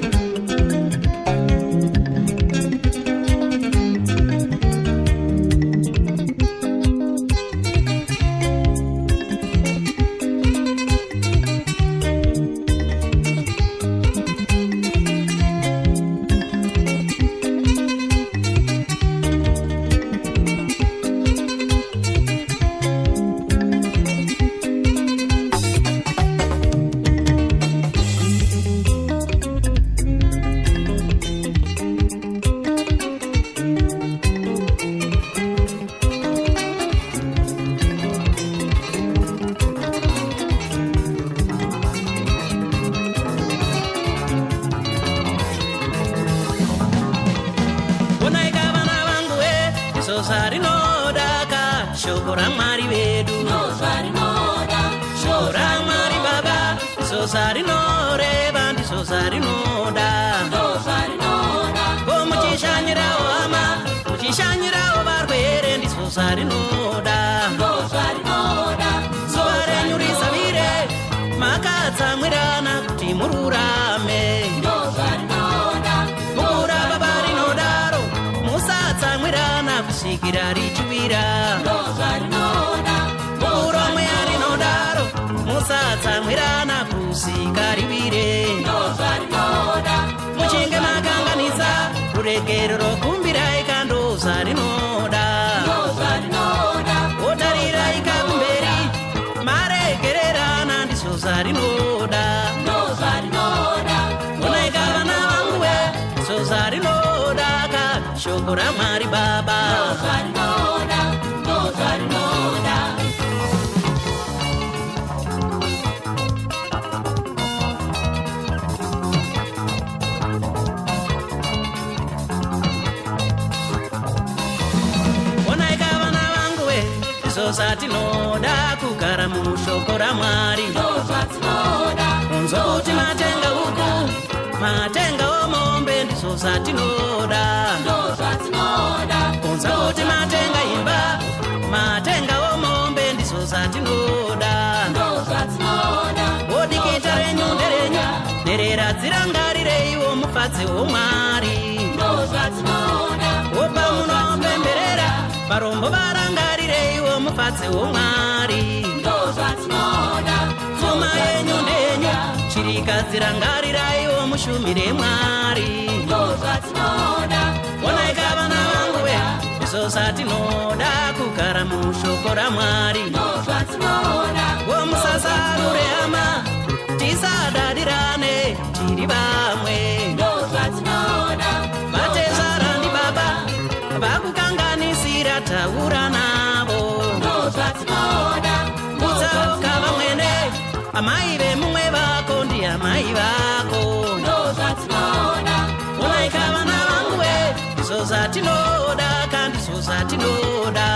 Shoko ramwari vedu shoko ramwari baba sosa rinoreva ndisosa rinoda ko muchishanyirawo hama muchishanyirawo varwere ndisosa rinoda zuva renyu risavire makatsamwirana kuti mururame mukurava varinodaro musatsamwirana kusvikira richivira muromo yarinodaro musatsamwirana kusika rivire muchinge makanganisa rurekero rokumbirai kandoza rinoda otarirai kakumberi maregererana ndisoza rinoda unaika vana vanguwe soza rinoda ka shoko ramwari baba satinoda kugara mushoko ramwari unzoti matenga uku matenga omombe ndiso satinoda unzoti matenga imba matenga omombe ndiso satinoda odikita renyu nderenyu nerera dzirangarireiwo mufadzi womwari opa munopemberera varombo varangarireiwo mufadzi womwari pfuma yenyu ndenyu chirika dzirangariraiwo mushumire mwari onaika vana vanguwe iso satinoda kugara mushoko ramwari womusasarure hama tisadadirane tiri vamwe vatezvarani baba vakukanganisira taura navo utsauka vamwene amai vemumwe vako ndi amai vako unaika vana vanguwe iso zatinoda kandi iso zatinoda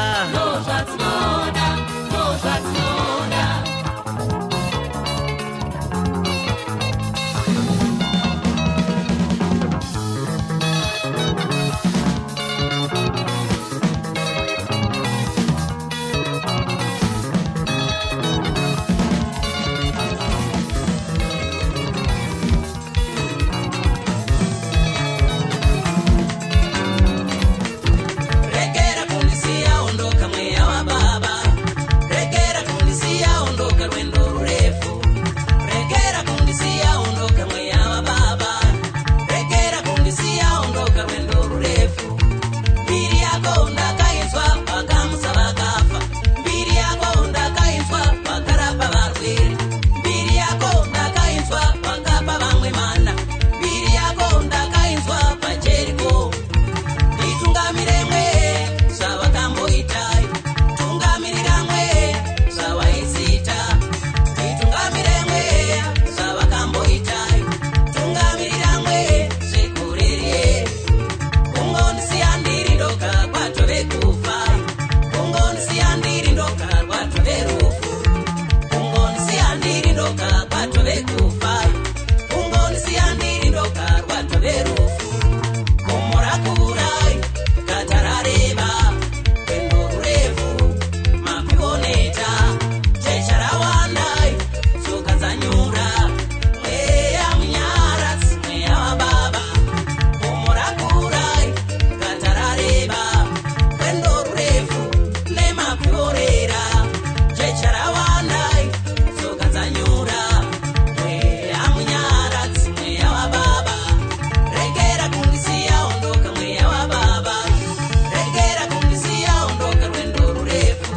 yako ndakainzwa vakamusa vakafa, mbiri yako ndakainzwa vakarapa varwere, mbiri yako ndakainzwa vakapa vamwe mana, mbiri yako ndakainzwa pajeriko. Itungamire mwe zvavakamboitai, tungamirira mwe zvavaisita, itungamire mwe zvavakamboitai, tungamirira mwe zvekurere. Kungondisiya ndiri ndoga kwatove kufa, kungondisiya ndiri ndoga kwatove rufu, kungondisiya ndiri ndoga kwatove kufa, kungondisiya ndiri ndoga kwatove rufu. Komora kurai katarareba rwendo rurefu mapioneta checharawandai tsoka dzanyura mweya munyaradzi mweya wababa. Komora kurai katarareba rwendo rurefu nemapiorera checharawandai tsoka dzanyura mweya munyaradzi mweya wababa. Regera kundisiya ondoka mweya wababa, regera kundisiya ondoka rwendo rurefu.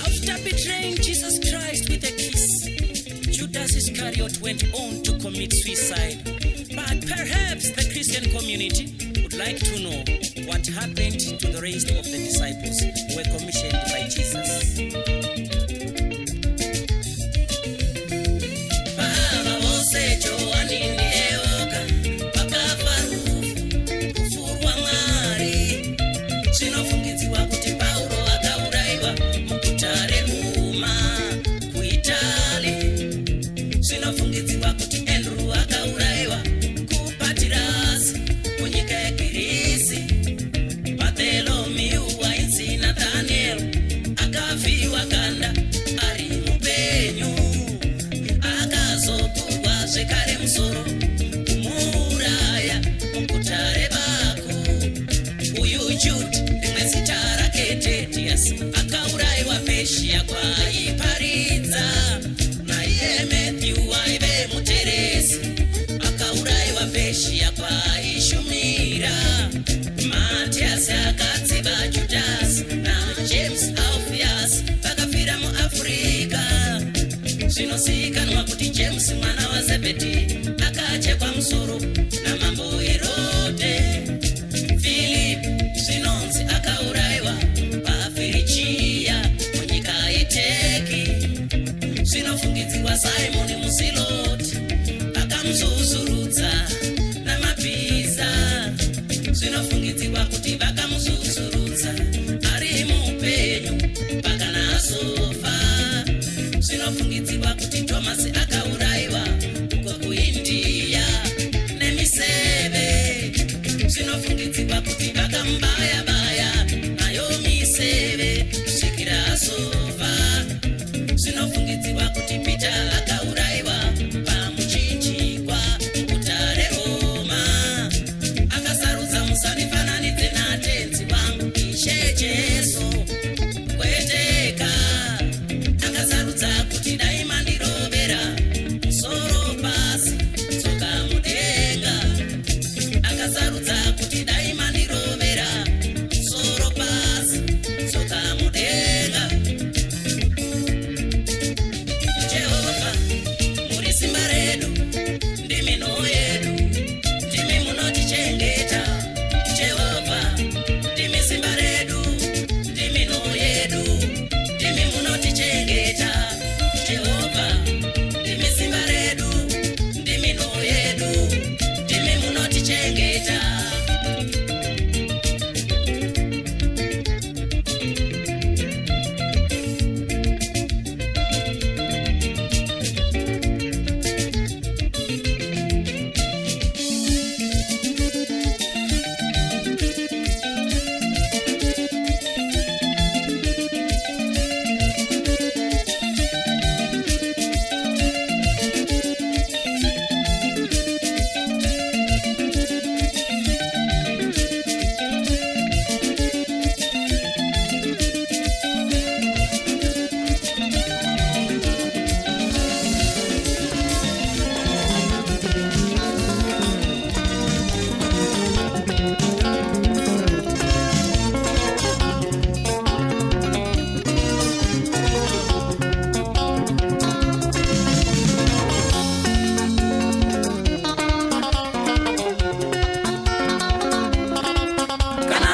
After betraying Jesus Christ with a kiss, Judas Iscariot went on to commit suicide. But perhaps the Christian community would like to know what happened to the rest of the disciples who were commissioned by Jesus. Baba vose Johani ndieoka, vakafa rufu, kufurwa Mwari. Zvinofungidziwa kuti Pauro akauraiwa muguta reRoma kuItali. Zvinofungidziwa kuti Andrew akauraiwa kuPatirasi kunyika yeGirisi. Bartholomew wainzi Nathaniel akavhiwa ganda ari mupenyu, akazopurwa zvekare musoro kumuuraya muguta reBaku. Uyu Jude rimwe zita rake Tedius akauraiwa Peshia kwaiparidza. Naiye Matthew aive muteresi akauraiwa Peshia kwaishumira. Matiasi akatsiva Judasi naJames Alphaeus vakafira muAfrica. Zvinozivikanwa kuti James mwana waZebhedhi akachekwa musoro namambo Herode. Philip zvinonzi akauraiwa paFirigia munyika yeTeki. Zvinofungidziwa Simoni muZiloti vakamuzuzurudza namabhiza. Zvinofungidziwa kuti vakamuzuzurudza ari muupenyu pakana azofa. Zvinofungidziwa kuti Tomasi akauraiwa uko kuIndia nemiseve. Zvinofungidziwa kuti vakamubaya-baya nayo miseve kusvikira azofa. Zvinofungidziwa kuti Peter akauraiwa pamuchinjikwa muguta reRoma. Akasarudza musanifananidze natenzi wake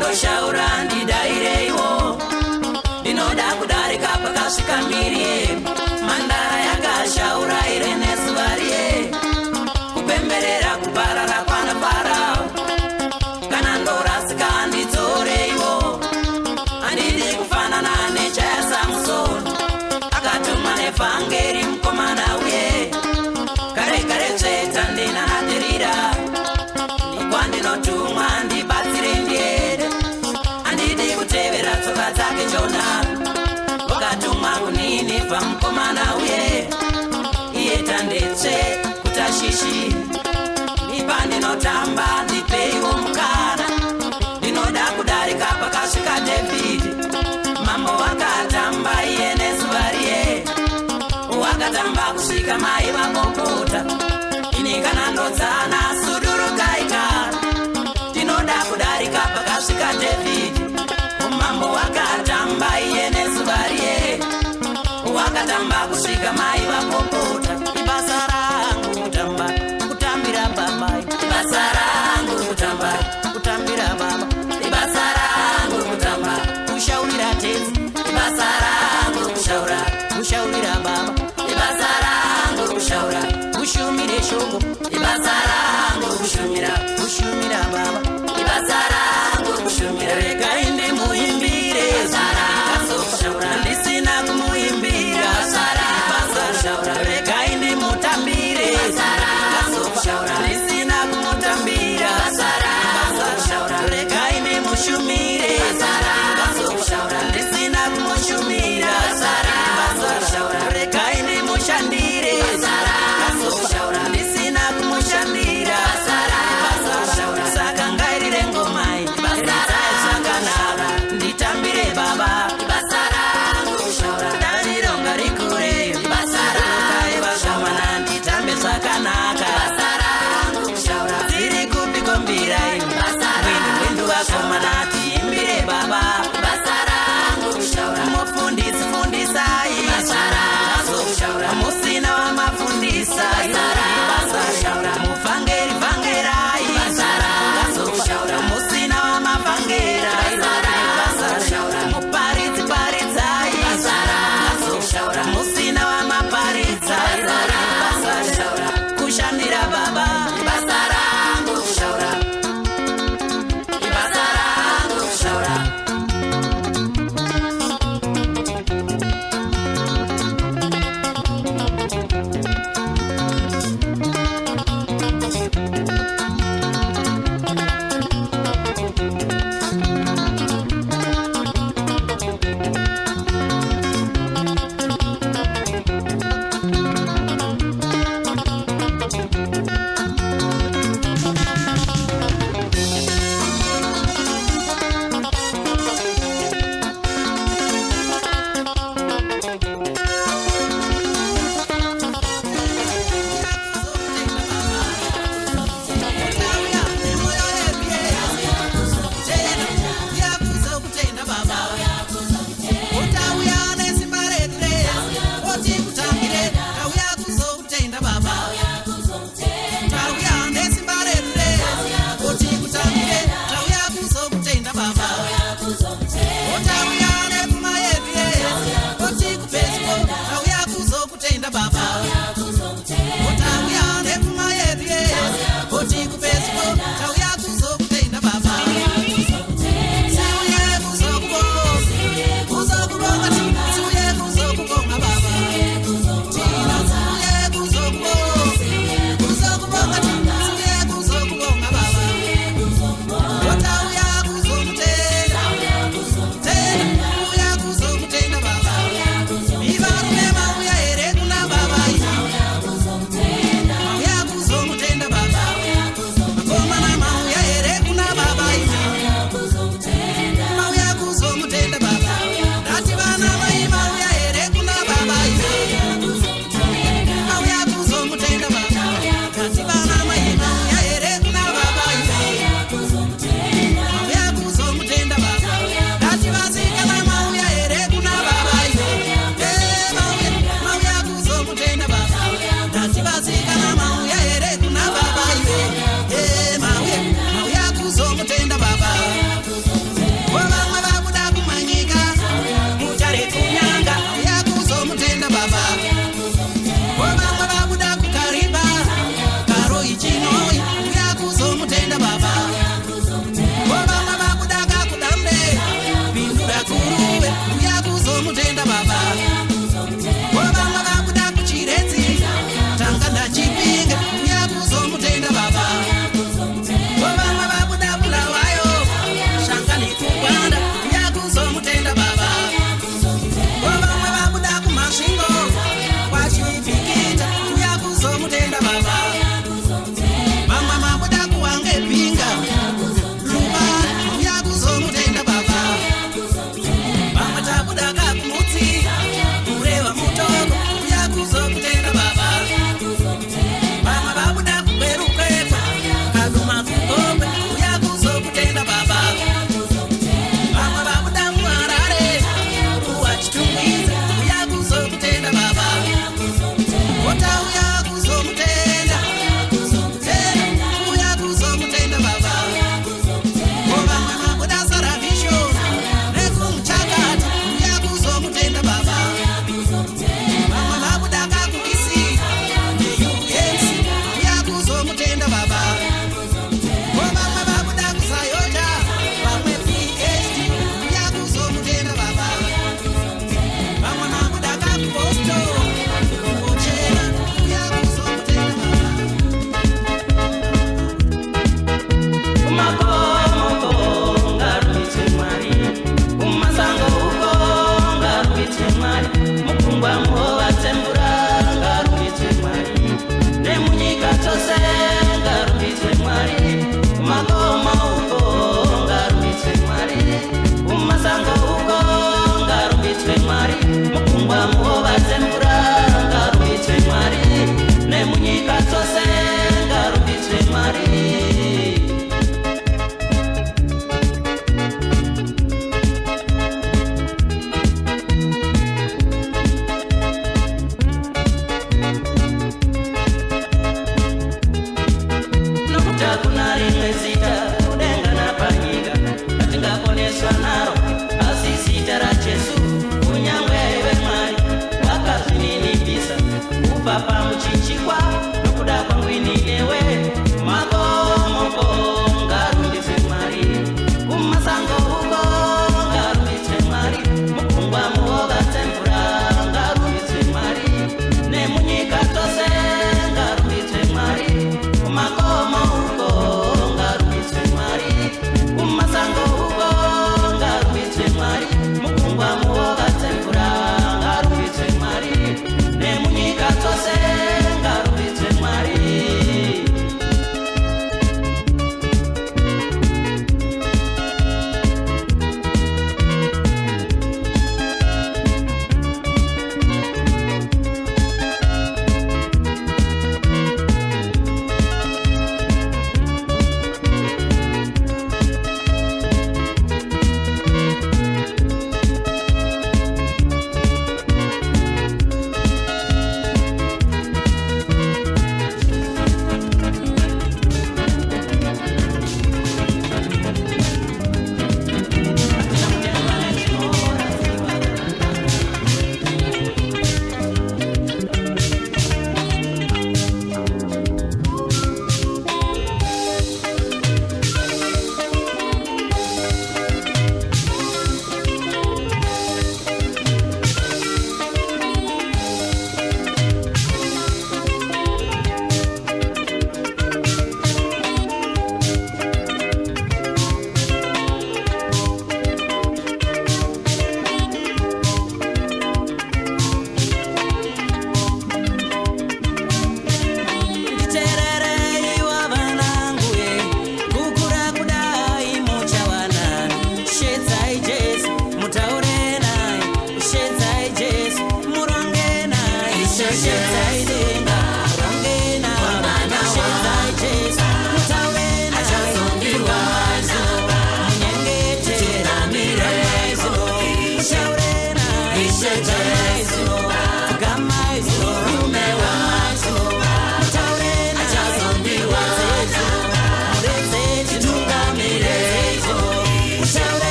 vakandoshaura ndidaireiwo ndinoda kudarika pakasvika miri mandara yakashaura ire nezuva riye kupemberera kuparara kwanapara kana ndorasika ndidzoreiwo handidi kufanana nechayasamusoni akatuma nevhangeri mukomana uye kare kare tsveta ndinanadirira nikwandinotumwa ndibatsire ndiere handidi kutevera tsoka dzake jona vakatumwa kunini pamukomana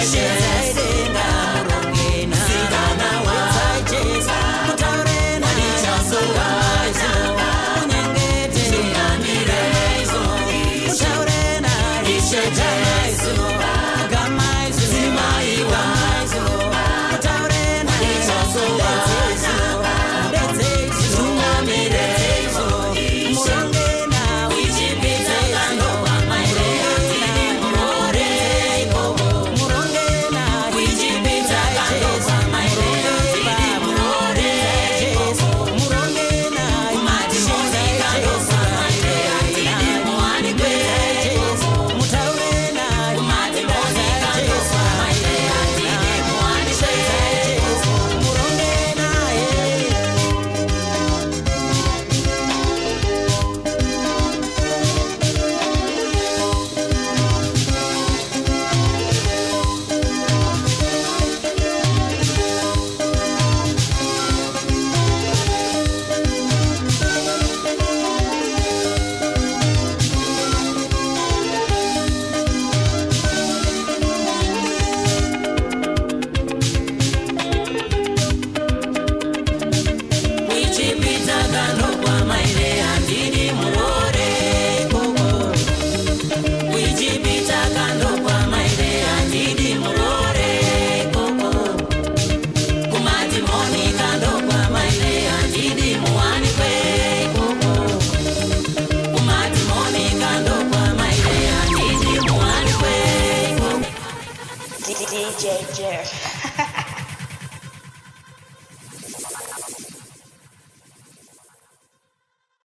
zaidenga murongena sikana wazaijeza mutaurena ndichasoka kunyengete amirezo mutaurena richetaizo gamaizo zimaiwaizo mutaurena ndichasoka ndedzeizo tumamirezo murongena wichipita kandowa maireni muroreko murongena wichipita kandowa maireni muroreko murongena kumatimoni kandowa maireni muwanikwezo mutaurena kumatimoni kandowa maireni muwanikwezo murongena wichipita kandowa maire handidi muroreko wichipita kandowa maire handidi muroreko kumatimoni kandowa maire handidi muwanikweko kumatimoni kandowa maire handidi muwanikweko DJ Jeff.